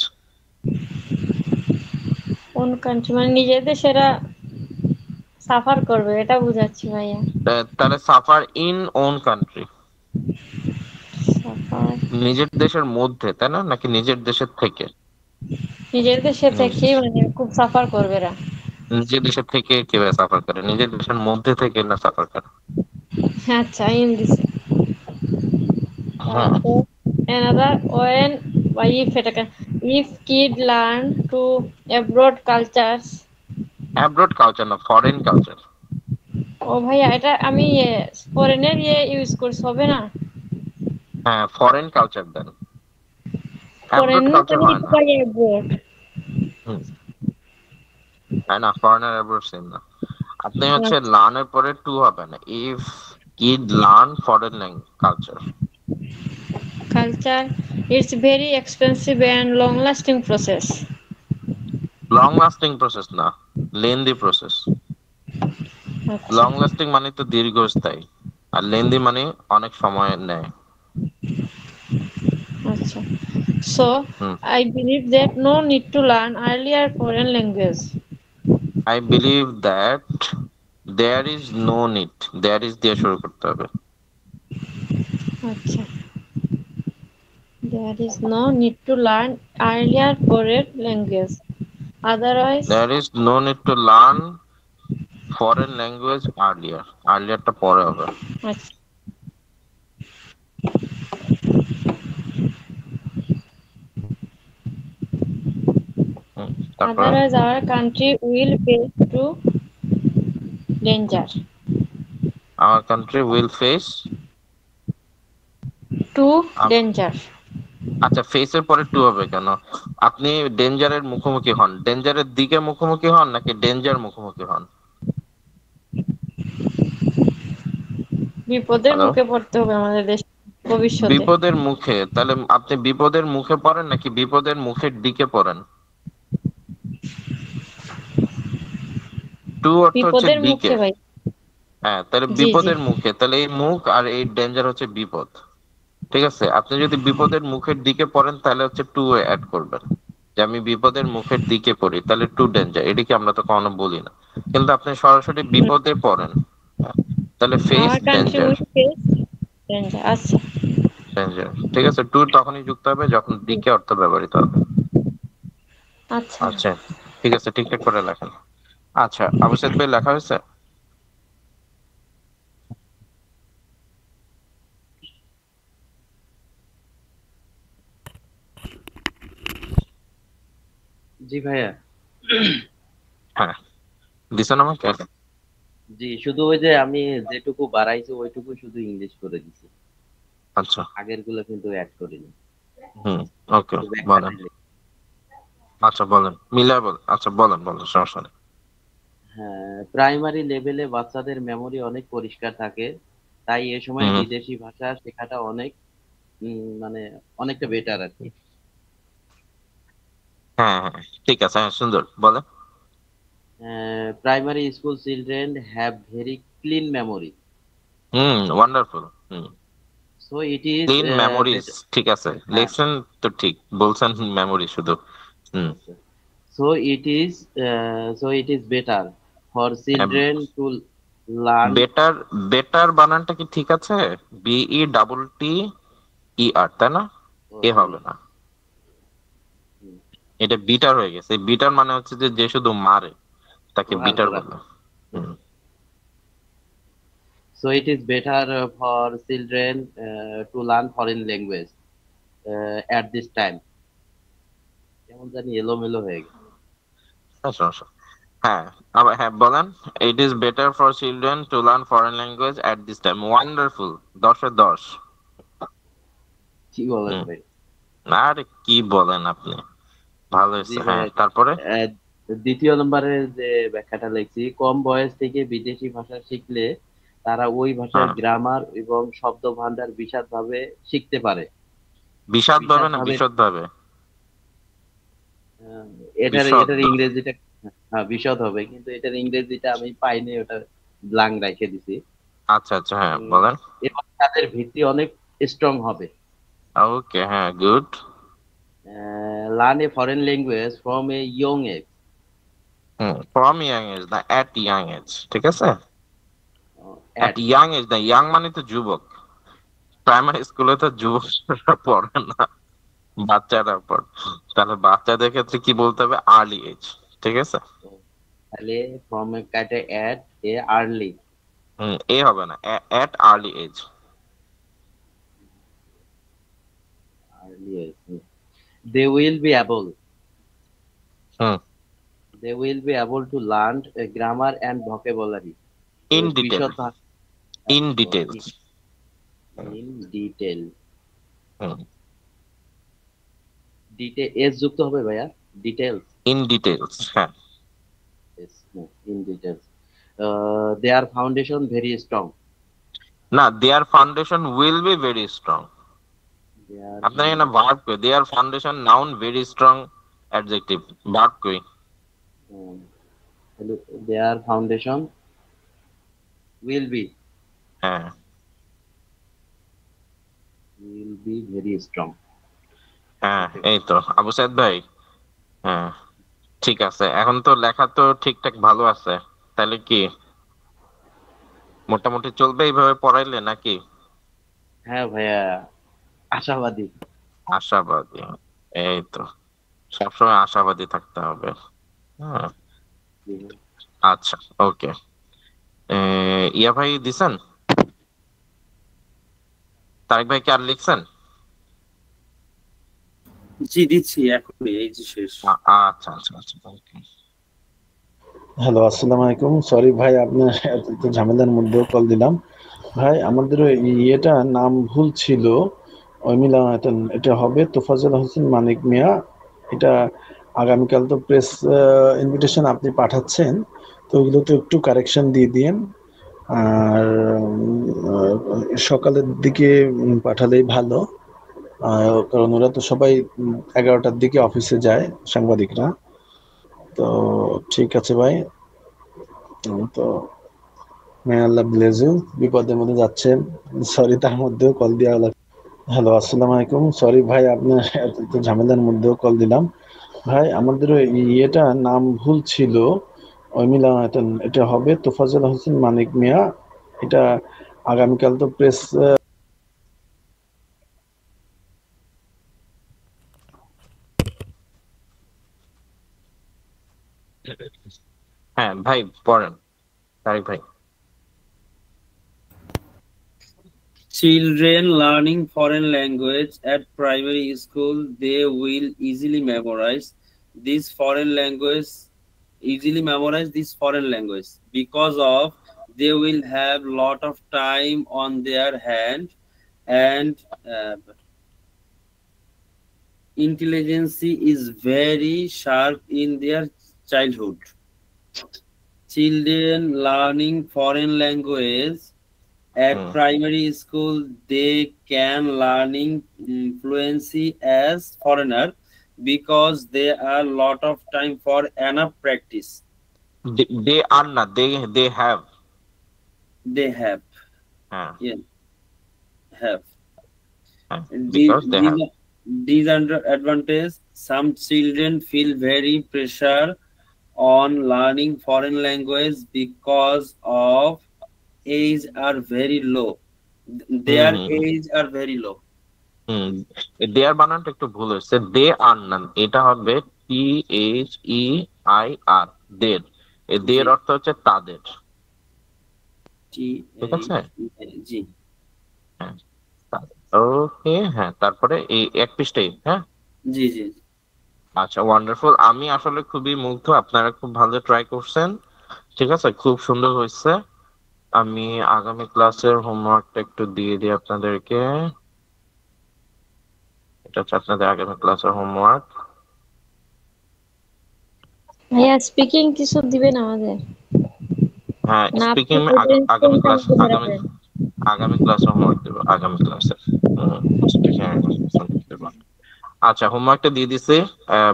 ওন কান্ট্রি মানে নিজের দেশেরা সাফার করবে, এটা বুঝাচ্ছি ভাইয়া। তাহলে suffer in own country, suffer নিজের দেশের মধ্যে, তাই না, নাকি নিজের দেশের থেকে? নিজের দেশে নিজের থেকে মানে খুব সাফার করবে এরা। নিজের দেশের থেকে কিভাবে সাফার করে? নিজের দেশের মধ্যে থেকে না সাফার করে। আচ্ছা ইন দিছে। হ্যাঁ, তারপর another when বা if এটাকে if kid learn to abroad cultures। Abroad culture না, ফরেন কালচার। ও ভাইয়া এটা আমি ফরেনের ইউজ করছি, হবে না? হ্যাঁ, ফরেন কালচার দেন, ফরেন অ্যাব্রড না তো কালচার হয় না। ভাইয়া abroad। হুম, তাই না, ফরেন আর অ্যাব্রড সেম না। আপনি হচ্ছে আচ্ছা, লার্নের পরে টু হবে না, if kid learn foreign culture. culture it's very expensive and long lasting process। Long lasting process না, লেন্দি প্রসেস। আচ্ছা লং লাস্টিং মানে তো দীর্ঘস্থায়ী, আর লেন্দি মানে অনেক সময় নেয়। আচ্ছা, so hmm, I believe that no need to learn earlier foreign language। I believe that there is no need, there is দিয়ে শুরু করতে হবে। আচ্ছা, there is no need to learn earlier foreign language, otherwise। There is no need to learn foreign language earlier, আর্লিয়ারটা পরে হবে। আচ্ছা, তারপরে otherwise our country will face to danger। Our country will face, to danger। আচ্ছা ফেসের পরে to হবে কেন? আপনি ডেঞ্জারের মুখোমুখি হন, ডেঞ্জারের দিকে মুখোমুখি হন নাকি ডেঞ্জার মুখোমুখি হন? বিপদের হ্যালো, মুখে পড়তে হবে আমাদের দেশ ভবিষ্যতে। বিপদের মুখে, তাহলে আপনি বিপদের মুখে পড়েন নাকি বিপদের মুখের দিকে পড়েন? টু অর্থ হচ্ছে বিপদের দিকে। মুখে ভাই। হ্যাঁ, তাহলে জি জি। বিপদের মুখে, তাহলে এই মুখ আর এই ডেঞ্জার হচ্ছে বিপদ। ঠিক আছে, আপনি যদি বিপদের মুখের দিকে পড়েন তাহলে হচ্ছে টু অ্যাড করবেন, যে আমি বিপদের মুখের দিকে পড়ি, তাহলে টু ডেঞ্জার, এটিকে আমরা তো কখনো বলি না। কিন্তু আপনি সরাসরি বিপদে পড়েন, হ্যাঁ, তাহলে face our country danger. will face danger। আচ্ছা ডেঞ্জার, ঠিক আছে, টু তখনই যুক্ত হবে যখন দিকে অর্থ ব্যবহৃত হবে। আচ্ছা। আচ্ছা, ঠিক আছে, ঠিকঠাক করে লেখেন। আচ্ছা, আবু সাইদ ভাই লেখা হয়েছে? জি ভাইয়া। হ্যাঁ, দিছেন আমাকে? জি, শুধু ওই যে আমি যেটুকু বাড়াইছি ওইটুকু শুধু ইংলিশ করে দিছি, আচ্ছা, আগের গুলো কিন্তু অ্যাড করিনি। হুম, ওকে, শুধু বলেন। একটাতে লিখি। আচ্ছা বলেন, মিলাই বলেন, আচ্ছা বলেন বলেন, সমস্যা নেই। হ্যাঁ, প্রাইমারি লেভেলে বাচ্চাদের মেমোরি অনেক পরিষ্কার থাকে, তাই এ সময় হুম, বিদেশি ভাষা শেখাটা অনেক মানে অনেকটা বেটার আর কি। হ্যাঁ হ্যাঁ, ঠিক আছে, হ্যাঁ সুন্দর, বলেন। Primary school children have very clean memory. Wonderful. So it is clean memories, ঠিক আছে, হ্যাঁ, লেখছেন তো ঠিক, বলছেন মেমোরি শুধু। so it is better for children to learn. Better, better বানানটা কি ঠিক আছে? বিই ডাবল টি ই আর, তাই না? এ হবে না, এটা বিটার হয়ে গেছে। বিটার মানে হচ্ছে যে যে শুধু মারে তাকে প্রহার বিটার করা। বলে। So it is better for children to learn foreign language at this time. কেমন জানি এলোমেলো হয়ে গেছে। আচ্ছা আচ্ছা, হ্যাঁ আবার হ্যাঁ বলেন। ইট is better for children to learn foreign language at this time. Wonderful, 10/10। কি বলেন ভাই? আরে কি বলেন আপনি, ভালো জি হয়েছে। ভাই, হ্যাঁ তারপরে দ্বিতীয় নম্বরের যে ব্যাখ্যাটা লিখছি, কম বয়স থেকে বিদেশি ভাষা শিখলে তারা ওই ভাষার গ্রামার এবং শব্দ ভান্ডার বিশদভাবে শিখতে পারে। বিশদ ভাবে না বিশদ ভাবে? এটার ইংরেজিটা হ্যাঁ বিশদ হবে, কিন্তু এটার ইংরেজিটা আমি পাইনি, ওটা ব্ল্যাঙ্ক রেখে দিছি। আচ্ছা আচ্ছা, হ্যাঁ বলেন। এবং তাদের ভিত্তি অনেক স্ট্রং হবে। ওকে, হ্যাঁ good. Learn a foreign language from a young age. From young age না এট ইয়াং এজ, ঠিক আছে? এট ইয়াং এজ না, ইয়াং মানে তো যুবক। প্রাইমারি স্কুলে তো যুবকরা পড়ে না, বাচ্চারা পড়ে। তাহলে বাচ্চাদের ক্ষেত্রে কি বলতে হবে? আর্লি এজ, ঠিক আছে? তাহলে ফ্রম এ কাটে এট এ আর্লি, এ হবে না, at early age. Early age. They will be able. They will be able to learn grammar and vocabulary. In detail. In details. In detail. S যুক্ত হবে ভাইয়া, ডিটেইলস। In details, হ্যাঁ। Yes, in details. Their foundation very strong. না, their foundation will be very strong. আপনার এখানে verb কই? their foundation noun very strong adjective, verb কই? Their foundation will be, হ্যাঁ, will be very strong. হ্যাঁ এই তো আবু সাইদ ভাই। হ্যাঁ ঠিক আছে, এখন তো লেখা তো ঠিকঠাক ভালো আছে, তাহলে কি মোটামুটি চলবে এইভাবে পড়াইলে নাকি? হ্যাঁ ভাইয়া, আশাবাদী। আশাবাদী, এই তো সবসময় আশাবাদী থাকতে হবে। আচ্ছা ওকে, ইয়া ভাই দিছেন? তারেক ভাই কি আর লিখছেন? জি দিচ্ছি এখনই, এই যে শেষ। আচ্ছা আচ্ছা আচ্ছা ওকে। হ্যালো, আসসালামু আলাইকুম। সরি ভাই, আপনার এত ঝামেলার মধ্যেও কল দিলাম। ভাই আমাদের ইয়েটা নাম ভুল ছিল, ওই মিলান এটা হবে তোফাজ্জল হোসেন মানিক মিয়া। এটা আগামীকাল তো প্রেস ইনভিটেশন আপনি পাঠাচ্ছেন, তো ওগুলো তো একটু কারেকশন দিয়ে দিন। আর সকালের দিকে পাঠালেই ভালো, কারণ ওরা তো সবাই 11টার দিকে অফিসে যায়, সাংবাদিকরা। তো ঠিক আছে ভাই, তো মে আল্লাহ ব্লেস ইউ। বিপদের মধ্যে যাচ্ছেন, সরি তার মধ্যেও কল দেওয়া লাগবে। হ্যালো, আসসালামু আলাইকুম। সরি ভাই, আপনার এত ঝামেলার মধ্যেও কল দিলাম। ভাই আমাদের ইয়েটা নাম ভুল ছিল, ওই মিলান এটা হবে তোফাজ্জল হোসেন মানিক মিয়া। এটা আগামীকাল তো প্রেস হ্যাঁ ভাই পড়েন তারেক ভাই। Children learning foreign language at primary school, they will easily memorize this foreign language, because of they will have lot of time on their hand, and intelligence is very sharp in their childhood. Children learning foreign language at primary school, they can learning fluency as foreigner, because there are lot of time for enough practice. They are not, they have. they have. হ্যাঁ Yeah, have. হ্যাঁ because they have Disadvantage, some children feel very pressure on learning foreign language because of age are very low. Their age are very low. দেয়ার বানানটা একটু ভুল হয়েছে, দে আর না, এটা হবে THEIR, দের। দের অর্থ হচ্ছে তাদের, ঠিক আছে? জি হ্যাঁ ওকে, হ্যাঁ তারপরে এই এক পৃষ্ঠাই, হ্যাঁ জি জি আচ্ছা ওয়ান্ডারফুল। আমি আসলে খুবই মুগ্ধ, আপনারা খুব ভালো ট্রাই করছেন, ঠিক আছে, খুব সুন্দর হয়েছে। আমি আগামী ক্লাসের হোমওয়ার্কটা একটু দিয়ে দিই আপনাদেরকে। এটা হচ্ছে আপনাদের আগামী ক্লাসের হোমওয়ার্ক। ভাইয়া স্পিকিং কিছু দিবেন আমাদের? হ্যাঁ না স্পিকিং আগামী ক্লাস, আগামী ক্লাসে হোমওয়ার্ক দেব, আগামী ক্লাসে স্পিকিং দেব। আচ্ছা হোমওয়ার্কটা দিয়ে দিছি,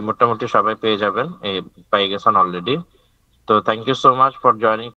মোটামুটি সবাই পেয়ে যাবেন, পেয়ে গেছেন অলরেডি। তো thank you so much for joining